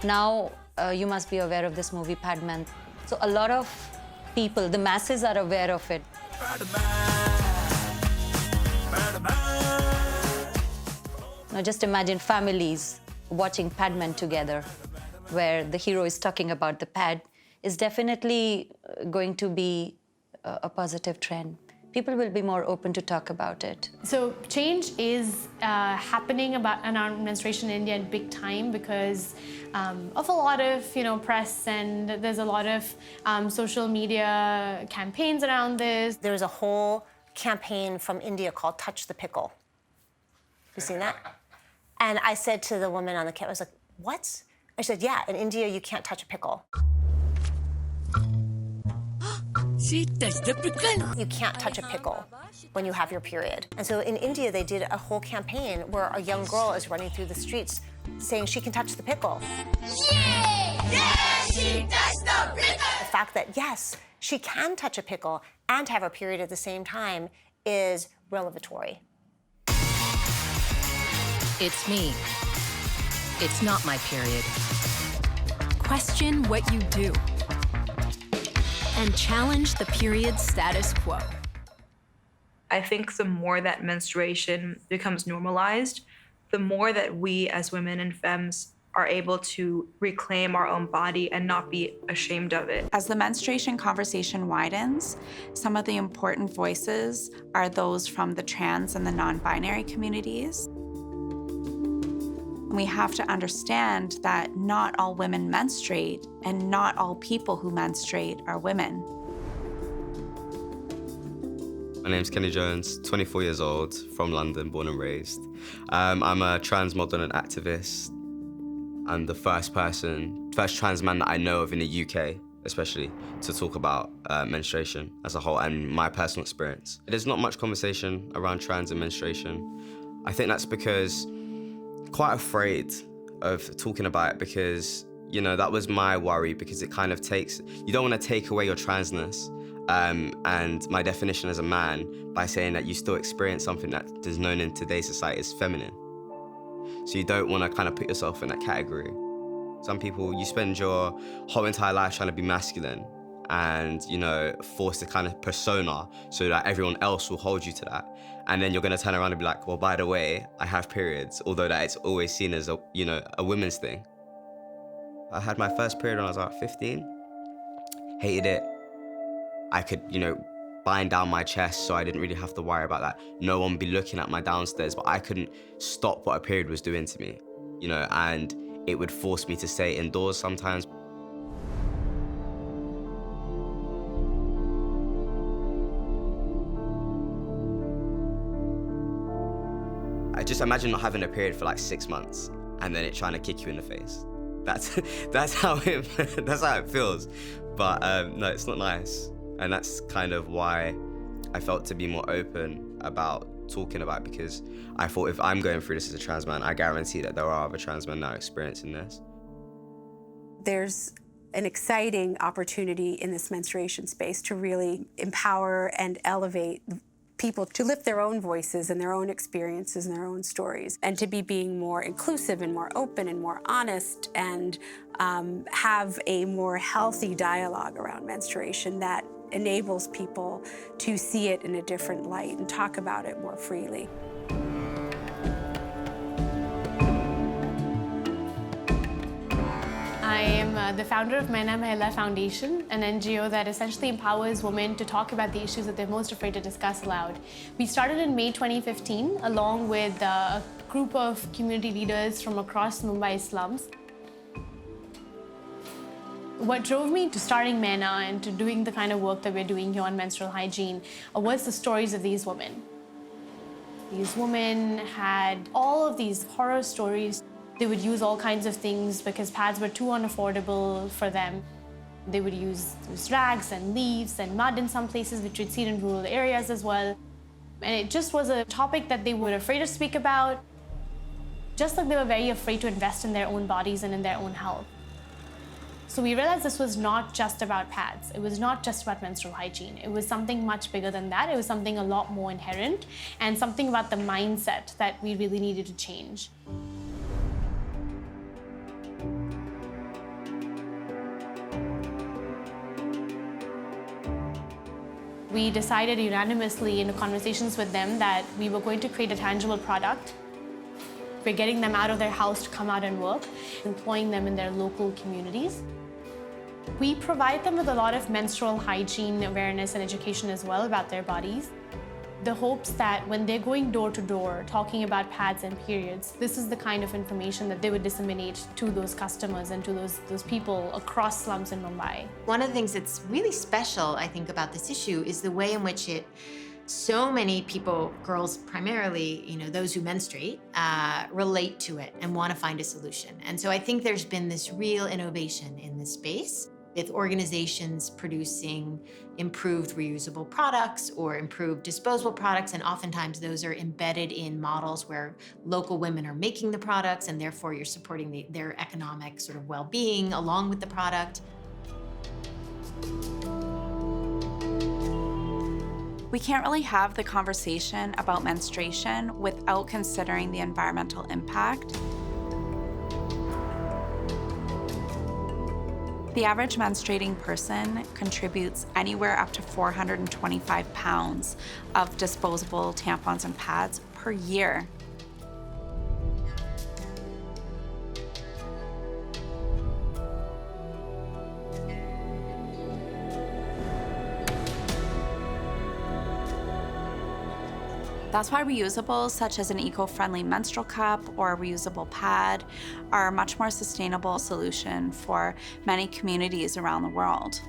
Now, you must be aware of this movie, Padman. So a lot of people, the masses are aware of it. Now just imagine families watching Padman together, where the hero is talking about the pad, is definitely going to be a positive trend. People will be more open to talk about it. So change is happening around menstruation in India in big time because of a lot of press, and there's a lot of social media campaigns around this. There's a whole campaign from India called Touch the Pickle. You seen that? And I said to the woman on the camera, I was like, what? I said, yeah, in India you can't touch a pickle. She touched the pickle. You can't touch a pickle when you have your period. And so in India, they did a whole campaign where a young girl is running through the streets saying she can touch the pickle. Yeah, she touched the pickle. The fact that, yes, she can touch a pickle and have her period at the same time is revelatory. It's me. It's not my period. Question what you do. And challenge the period status quo. I think the more that menstruation becomes normalized, the more that we as women and femmes are able to reclaim our own body and not be ashamed of it. As the menstruation conversation widens, some of the important voices are those from the trans and the non-binary communities. We have to understand that not all women menstruate, and not all people who menstruate are women. My name's Kenny Jones, 24 years old, from London, born and raised. I'm a trans model and activist. I'm the first trans man that I know of in the UK, especially, to talk about menstruation as a whole and my personal experience. There's not much conversation around trans and menstruation. I think that's because I'm quite afraid of talking about it because, you know, that was my worry because it kind of you don't want to take away your transness and my definition as a man by saying that you still experience something that is known in today's society as feminine. So you don't want to kind of put yourself in that category. Some people, you spend your whole entire life trying to be masculine and, you know, force a kind of persona so that everyone else will hold you to that. And then you're going to turn around and be like, well, by the way, I have periods, although that it's always seen as a women's thing. I had my first period when I was about 15. Hated it. I could, bind down my chest so I didn't really have to worry about that. No one would be looking at my downstairs, but I couldn't stop what a period was doing to me, and it would force me to stay indoors sometimes. I just imagine not having a period for like 6 months and then it trying to kick you in the face. That's how it feels. But no, it's not nice. And that's kind of why I felt to be more open about talking about it, because I thought if I'm going through this as a trans man, I guarantee that there are other trans men that are experiencing this. There's an exciting opportunity in this menstruation space to really empower and elevate people to lift their own voices and their own experiences and their own stories, and to be being more inclusive and more open and more honest, and have a more healthy dialogue around menstruation that enables people to see it in a different light and talk about it more freely. I am the founder of Maina Mahila Foundation, an NGO that essentially empowers women to talk about the issues that they're most afraid to discuss aloud. We started in May 2015 along with a group of community leaders from across Mumbai slums. What drove me to starting Maina and to doing the kind of work that we're doing here on menstrual hygiene was the stories of these women. These women had all of these horror stories. They would use all kinds of things because pads were too unaffordable for them. They would use rags and leaves and mud in some places, which we'd seen in rural areas as well. And it just was a topic that they were afraid to speak about, just like they were very afraid to invest in their own bodies and in their own health. So we realized this was not just about pads. It was not just about menstrual hygiene. It was something much bigger than that. It was something a lot more inherent and something about the mindset that we really needed to change. We decided unanimously in conversations with them that we were going to create a tangible product. We're getting them out of their house to come out and work, employing them in their local communities. We provide them with a lot of menstrual hygiene awareness and education as well about their bodies. The hopes that when they're going door to door talking about pads and periods, this is the kind of information that they would disseminate to those customers and to those people across slums in Mumbai. One of the things that's really special, I think, about this issue is the way in which so many people, girls primarily, those who menstruate, relate to it and want to find a solution. And so I think there's been this real innovation in this space, with organizations producing improved reusable products or improved disposable products, and oftentimes those are embedded in models where local women are making the products, and therefore you're supporting their economic sort of well-being along with the product. We can't really have the conversation about menstruation without considering the environmental impact. The average menstruating person contributes anywhere up to 425 pounds of disposable tampons and pads per year. That's why reusables such as an eco-friendly menstrual cup or a reusable pad are a much more sustainable solution for many communities around the world.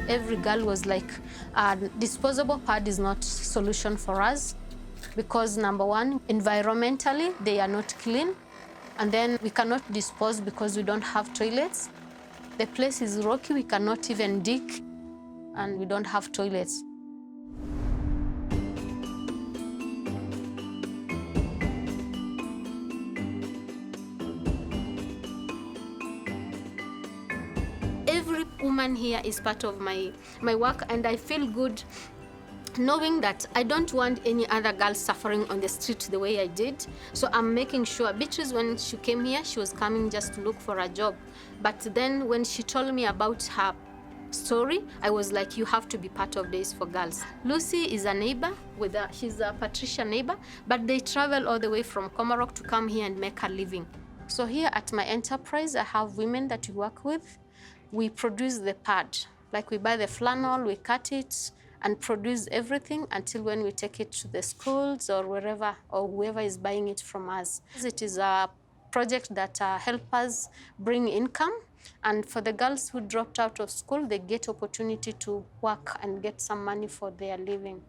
Every girl was like, disposable pad is not solution for us. Because number one, environmentally, they are not clean. And then we cannot dispose because we don't have toilets. The place is rocky, we cannot even dig, and we don't have toilets. Every woman here is part of my work, and I feel good knowing that I don't want any other girl suffering on the street the way I did. So I'm making sure. Beatrice, when she came here, she was coming just to look for a job. But then when she told me about her story, I was like, you have to be part of Days for Girls. Lucy is a neighbor, she's a Patricia neighbor, but they travel all the way from Komarok to come here and make a living. So here at my enterprise, I have women that we work with. We produce the pad. Like we buy the flannel, we cut it, and produce everything until when we take it to the schools or wherever, or whoever is buying it from us. It is a project that helps us bring income, and for the girls who dropped out of school, they get opportunity to work and get some money for their living.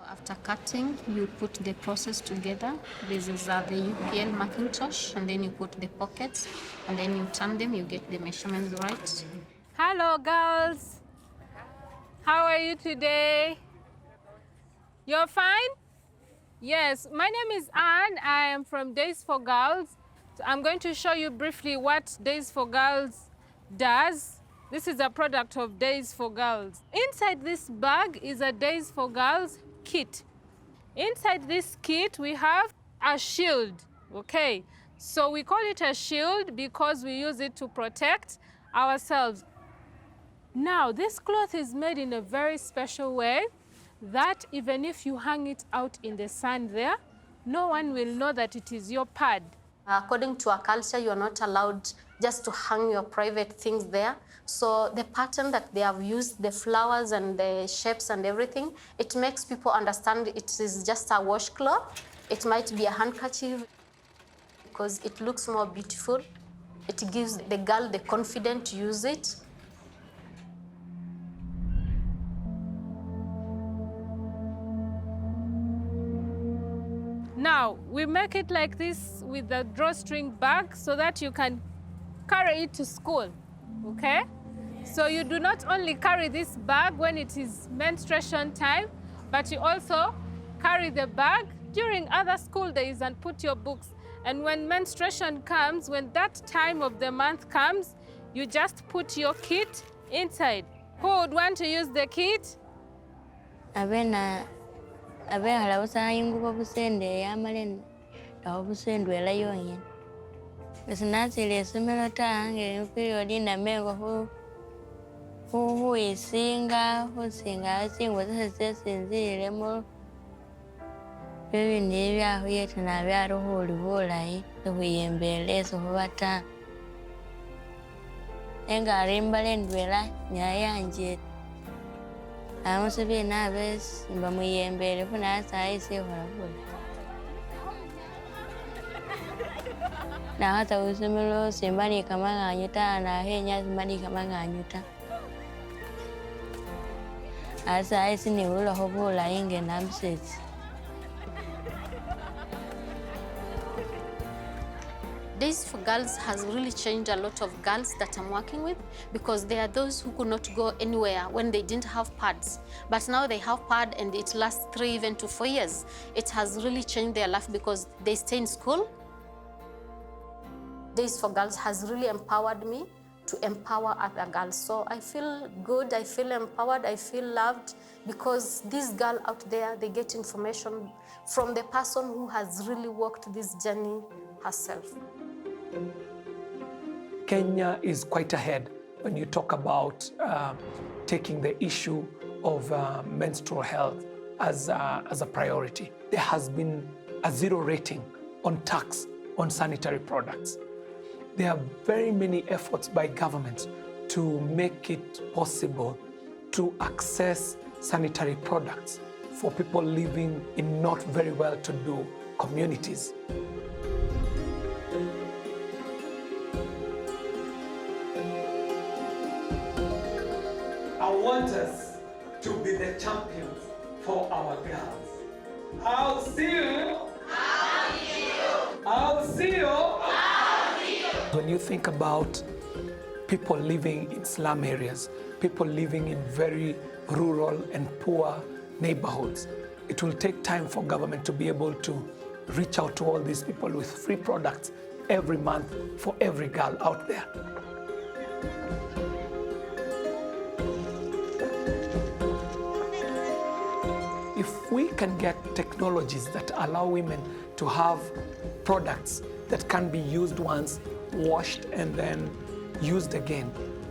After cutting, you put the process together. This is the UPL Macintosh, and then you put the pockets, and then you turn them, you get the measurements right. Hello, girls. How are you today? You're fine? Yes, my name is Anne. I am from Days for Girls. I'm going to show you briefly what Days for Girls does. This is a product of Days for Girls. Inside this bag is a Days for Girls kit. Inside this kit, we have a shield, okay? So we call it a shield because we use it to protect ourselves. Now, this cloth is made in a very special way that even if you hang it out in the sun there, no one will know that it is your pad. According to our culture, you are not allowed just to hang your private things there. So the pattern that they have used, the flowers and the shapes and everything, it makes people understand it is just a washcloth. It might be a handkerchief because it looks more beautiful. It gives the girl the confidence to use it. Now, we make it like this with the drawstring bag so that you can carry it to school, okay? So you do not only carry this bag when it is menstruation time, but you also carry the bag during other school days and put your books. And when menstruation comes, when that time of the month comes, you just put your kit inside. Who would want to use the kit? Abe halausa yinguba busende yamalene dawo busende la yonye esinasile simelo tange period na mengo hu isinga husinga singwa sesinzile mo bebindi byaho yete na byaro holi bulayi huyembelezo hubata enga rimbale ndwela nyayanje amusibe nabes mbamuyembele funa saisi horabula na hata usimelo simbani kama nganyuta na henya simbani kama nganyuta asa isi ni ulo hobula inge namseti. Days for Girls has really changed a lot of girls that I'm working with because there are those who could not go anywhere when they didn't have pads. But now they have pad and it lasts 3 even to 4 years. It has really changed their life because they stay in school. Days for Girls has really empowered me to empower other girls. So I feel good, I feel empowered, I feel loved, because this girl out there, they get information from the person who has really walked this journey herself. Kenya is quite ahead when you talk about taking the issue of menstrual health as a priority. There has been a 0 rating on tax on sanitary products. There are very many efforts by governments to make it possible to access sanitary products for people living in not very well-to-do communities. I want us to be the champions for our girls. I'll see you. I'll see you. I'll see you. I'll see you. When you think about people living in slum areas, people living in very rural and poor neighborhoods, it will take time for government to be able to reach out to all these people with free products every month for every girl out there. If we can get technologies that allow women to have products that can be used once, washed, and then used again,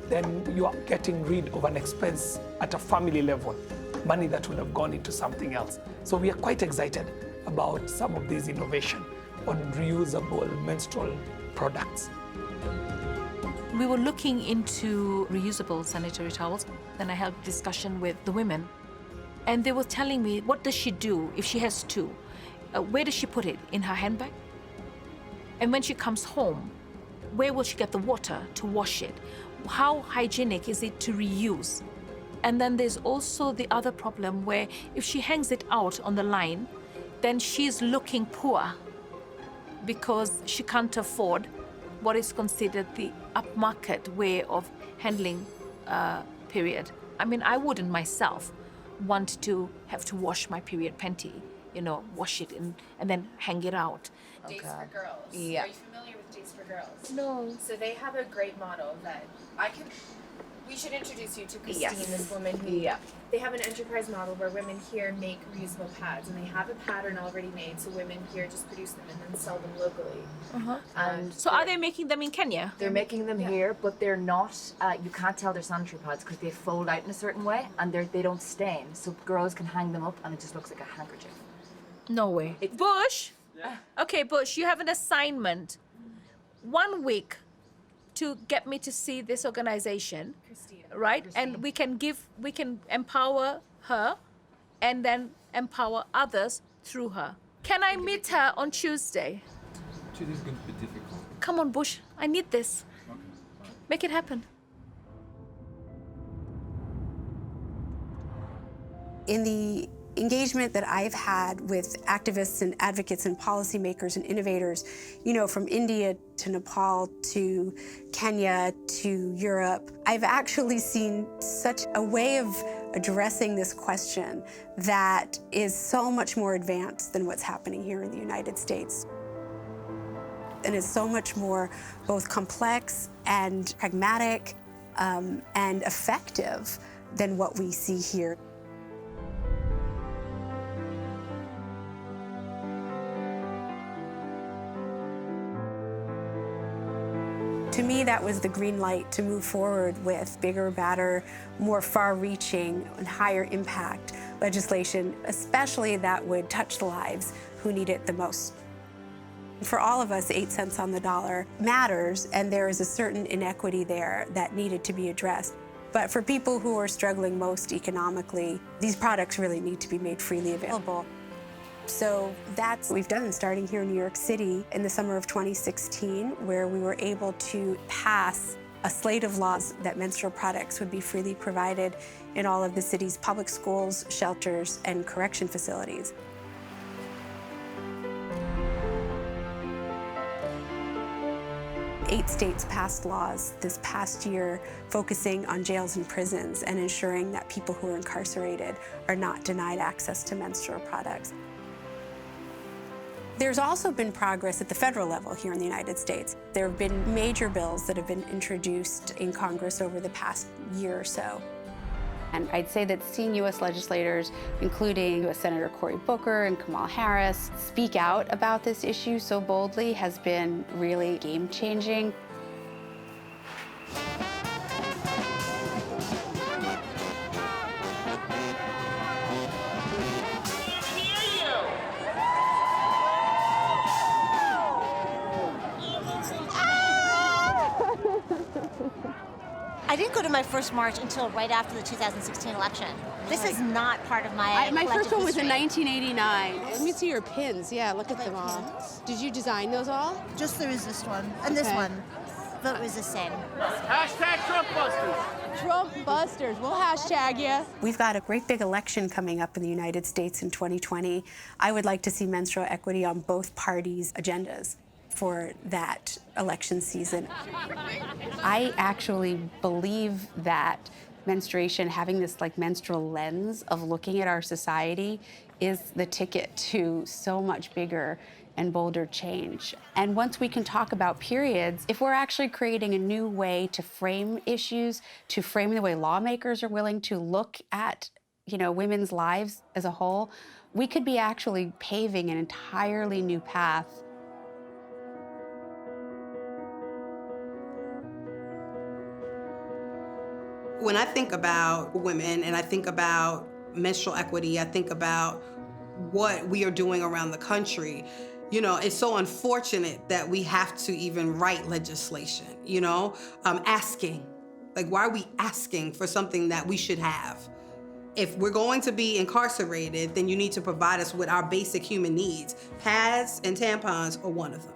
then you are getting rid of an expense at a family level, money that would have gone into something else. So we are quite excited about some of these innovation on reusable menstrual products. We were looking into reusable sanitary towels. Then I held a discussion with the women, and they were telling me, what does she do if she has two? Where does she put it? In her handbag? And when she comes home, where will she get the water to wash it? How hygienic is it to reuse? And then there's also the other problem where if she hangs it out on the line, then she's looking poor because she can't afford what is considered the upmarket way of handling period. I mean, I wouldn't myself want to have to wash my period panty, you know, wash it and then hang it out. Days for Girls. Yeah. Are you familiar with Days for Girls? No. So they have a great model that we should introduce you to Christine, Yes. this woman who, they have an enterprise model where women here make reusable pads, and they have a pattern already made, so women here just produce them and then sell them locally. And so are they making them in Kenya? They're making them here, but they're not, you can't tell they're sanitary pads because they fold out in a certain way and they don't stain. So girls can hang them up and it just looks like a handkerchief. No way. Bush? Okay, Bush, you have an assignment. 1 week to get me to see this organization, right? And we can empower her and then empower others through her. Can I meet her on Tuesday? Tuesday's going to be difficult. Come on, Bush, I need this. Make it happen. In the engagement that I've had with activists and advocates and policymakers and innovators, you know, from India to Nepal to Kenya to Europe, I've actually seen such a way of addressing this question that is so much more advanced than what's happening here in the United States. And it's so much more both complex and pragmatic and effective than what we see here. To me, that was the green light to move forward with bigger, badder, more far-reaching and higher impact legislation, especially that would touch the lives who need it the most. For all of us, 8 cents on the dollar matters, and there is a certain inequity there that needed to be addressed. But for people who are struggling most economically, these products really need to be made freely available. So that's what we've done, starting here in New York City in the summer of 2016, where we were able to pass a slate of laws that menstrual products would be freely provided in all of the city's public schools, shelters, and correction facilities. Eight states passed laws this past year focusing on jails and prisons and ensuring that people who are incarcerated are not denied access to menstrual products. There's also been progress at the federal level here in the United States. There have been major bills that have been introduced in Congress over the past year or so. And I'd say that seeing U.S. legislators, including U.S. Senator Cory Booker and Kamala Harris, speak out about this issue so boldly has been really game-changing. I didn't go to my first march until right after the 2016 election. This is not part of my My first one was in history. 1989. Let me see your pins. Yeah, look at them all. Did you design those all? Just the resist one and this Okay. one. Vote resist same. Hashtag Trump Busters. Trump Busters. We'll hashtag you. We've got a great big election coming up in the United States in 2020. I would like to see menstrual equity on both parties' agendas for that election season. I actually believe that menstruation, having this like menstrual lens of looking at our society, is the ticket to so much bigger and bolder change. And once we can talk about periods, if we're actually creating a new way to frame issues, to frame the way lawmakers are willing to look at, women's lives as a whole, we could be actually paving an entirely new path. When I think about women and I think about menstrual equity, I think about what we are doing around the country. It's so unfortunate that we have to even write legislation, asking. Like, why are we asking for something that we should have? If we're going to be incarcerated, then you need to provide us with our basic human needs. Pads and tampons are one of them.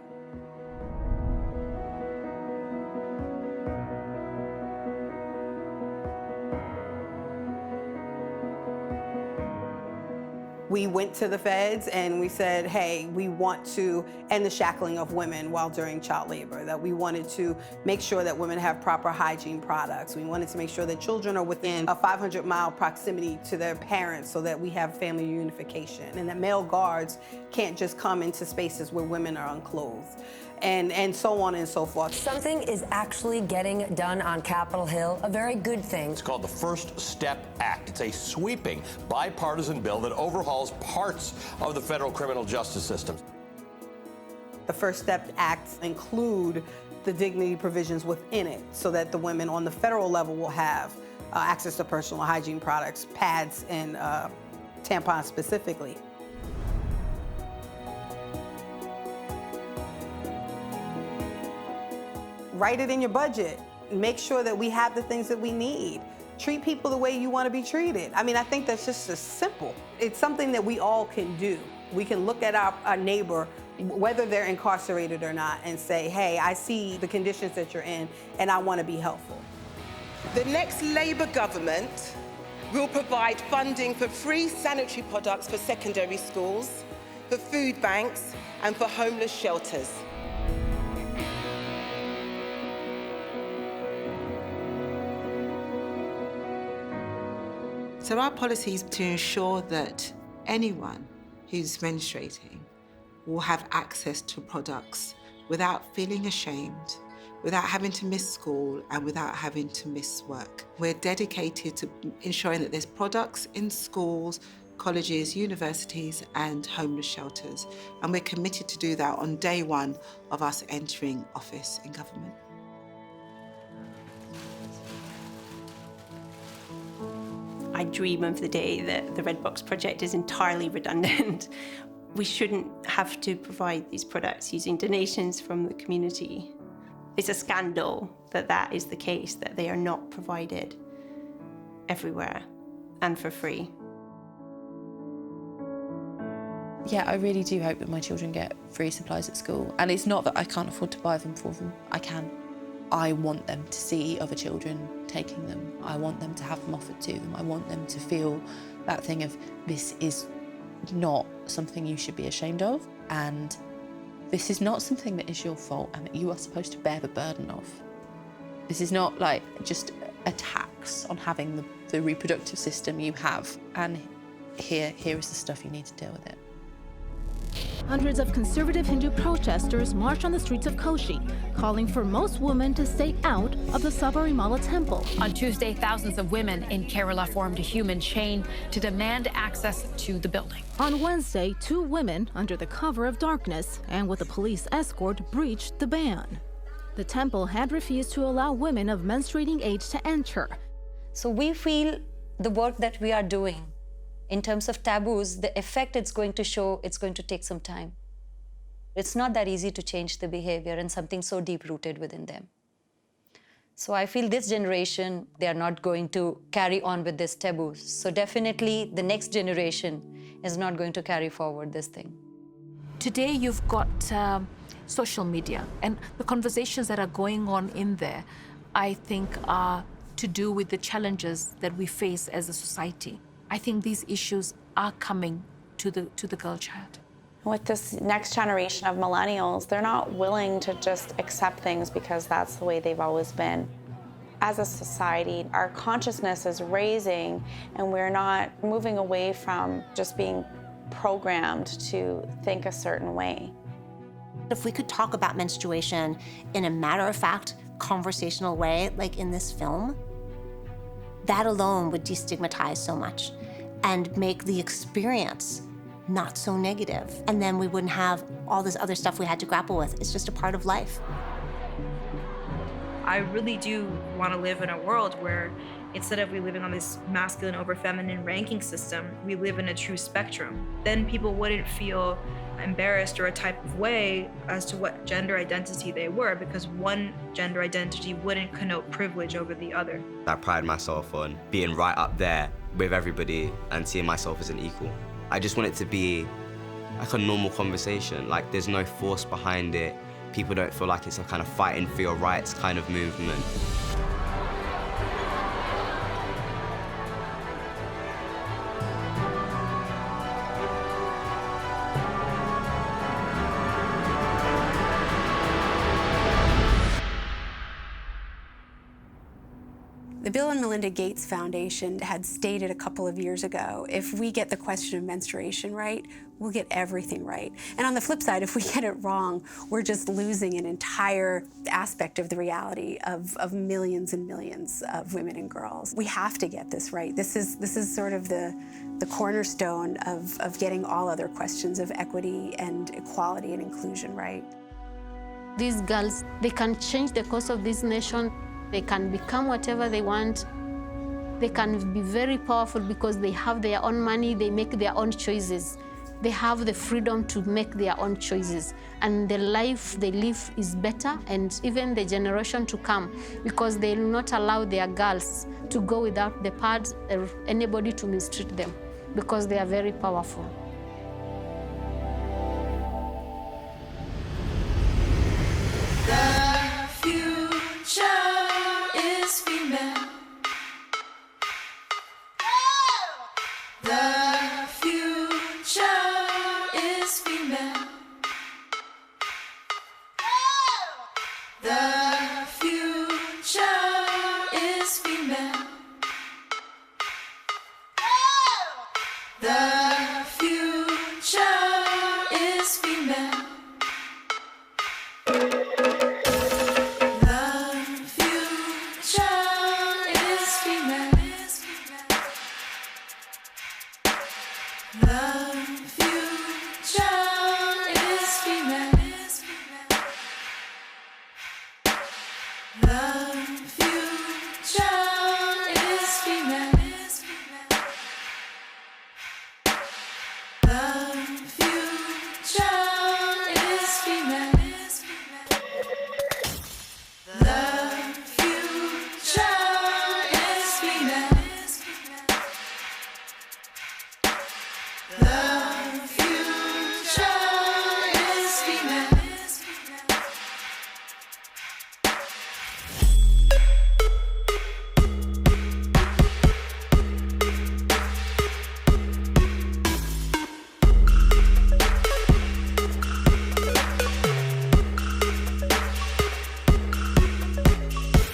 We went to the feds and we said, hey, we want to end the shackling of women while during child labor, that we wanted to make sure that women have proper hygiene products. We wanted to make sure that children are within a 500-mile proximity to their parents so that we have family reunification, and that male guards can't just come into spaces where women are unclothed. And so on and so forth. Something is actually getting done on Capitol Hill, a very good thing. It's called the First Step Act. It's a sweeping bipartisan bill that overhauls parts of the federal criminal justice system. The First Step Acts include the dignity provisions within it so that the women on the federal level will have access to personal hygiene products, pads, and tampons specifically. Write it in your budget. Make sure that we have the things that we need. Treat people the way you want to be treated. I think that's just as simple. It's something that we all can do. We can look at our neighbor, whether they're incarcerated or not, and say, hey, I see the conditions that you're in, and I want to be helpful. The next Labour government will provide funding for free sanitary products for secondary schools, for food banks, and for homeless shelters. So our policy is to ensure that anyone who's menstruating will have access to products without feeling ashamed, without having to miss school, and without having to miss work. We're dedicated to ensuring that there's products in schools, colleges, universities, and homeless shelters. And we're committed to do that on day one of us entering office in government. I dream of the day that the Redbox Project is entirely redundant. We shouldn't have to provide these products using donations from the community. It's a scandal that that is the case, that they are not provided everywhere and for free. Yeah, I really do hope that my children get free supplies at school. And it's not that I can't afford to buy them for them. I can. I want them to see other children taking them. I want them to have them offered to them. I want them to feel that thing of, this is not something you should be ashamed of, and this is not something that is your fault and that you are supposed to bear the burden of. This is not like just a tax on having the reproductive system you have, and here is the stuff you need to deal with it. Hundreds of conservative Hindu protesters marched on the streets of Kochi, calling for most women to stay out of the Sabarimala temple. On Tuesday, thousands of women in Kerala formed a human chain to demand access to the building. On Wednesday, 2 women, under the cover of darkness and with a police escort, breached the ban. The temple had refused to allow women of menstruating age to enter. So we feel the work that we are doing in terms of taboos, the effect it's going to show, it's going to take some time. It's not that easy to change the behavior and something so deep-rooted within them. So I feel this generation, they are not going to carry on with these taboos. So definitely the next generation is not going to carry forward this thing. Today you've got social media, and the conversations that are going on in there, I think are to do with the challenges that we face as a society. I think these issues are coming to the girl child. With this next generation of millennials, they're not willing to just accept things because that's the way they've always been. As a society, our consciousness is raising, and we're not moving away from just being programmed to think a certain way. If we could talk about menstruation in a matter-of-fact, conversational way, like in this film, that alone would destigmatize so much and make the experience not so negative. And then we wouldn't have all this other stuff we had to grapple with. It's just a part of life. I really do want to live in a world where instead of we living on this masculine over feminine ranking system, we live in a true spectrum. Then people wouldn't feel embarrassed or a type of way as to what gender identity they were, because one gender identity wouldn't connote privilege over the other. I pride myself on being right up there with everybody and seeing myself as an equal. I just want it to be like a normal conversation, like there's no force behind it. People don't feel like it's a kind of fighting for your rights kind of movement. The Bill and Melinda Gates Foundation had stated a couple of years ago, if we get the question of menstruation right, we'll get everything right. And on the flip side, if we get it wrong, we're just losing an entire aspect of the reality of millions and millions of women and girls. We have to get this right. This is sort of the cornerstone of getting all other questions of equity and equality and inclusion right. These girls, they can change the course of this nation. They can become whatever they want. They can be very powerful because they have their own money, they make their own choices. They have the freedom to make their own choices. And the life they live is better, and even the generation to come, because they will not allow their girls to go without the pads or anybody to mistreat them, because they are very powerful. The future is female. The future is female. The future is female. The future is female.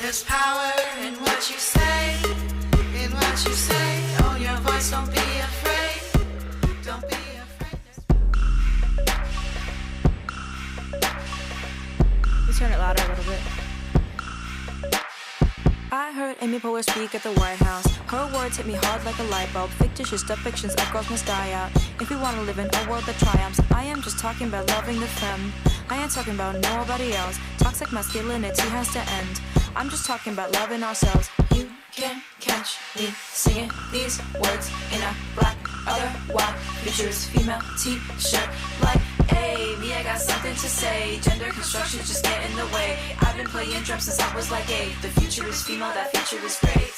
There's power in what you say, in what you say. Own your voice, don't be afraid. Don't be afraid. Let's turn it louder a little bit. I heard Amy Poehler speak at the White House. Her words hit me hard like a light bulb. Fictitious depictions of girls must die out. If we want to live in a world that triumphs, I am just talking about loving the femme. I ain't talking about nobody else. Toxic masculinity has to end. I'm just talking about loving ourselves. You can't catch me singing these words in a black, otherwise features female t-shirt. Like, hey, me, I got something to say. Gender construction just get in the way. I've been playing drums since I was like 8. The future is female, that future is great.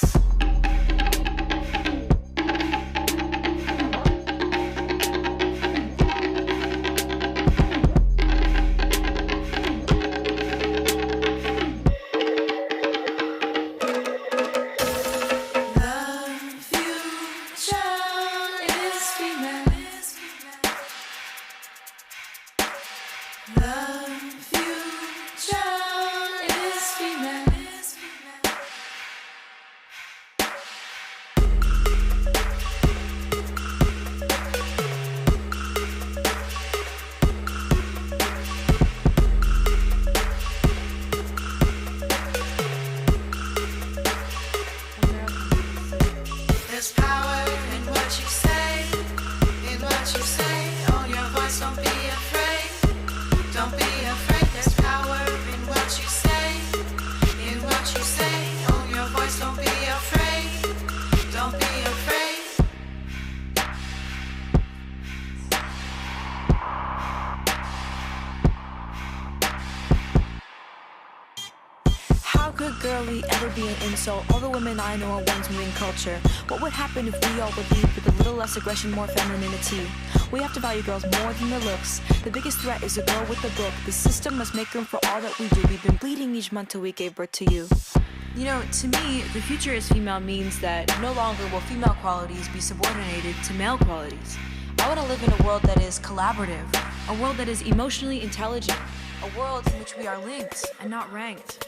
There's power in what you say, in what you say. Own your voice, don't be afraid. Don't be afraid. There's power in what you say, in what you say. Own your voice, don't be afraid. Don't be afraid. How could girly ever be an insult? All the women I know are ones moving culture. What would happen if we all would lead with a little less aggression, more femininity? We have to value girls more than their looks. The biggest threat is a girl with a book. The system must make room for all that we do. We've been bleeding each month till we gave birth to you. You know, to me, the future is female means that no longer will female qualities be subordinated to male qualities. I want to live in a world that is collaborative, a world that is emotionally intelligent, a world in which we are linked and not ranked.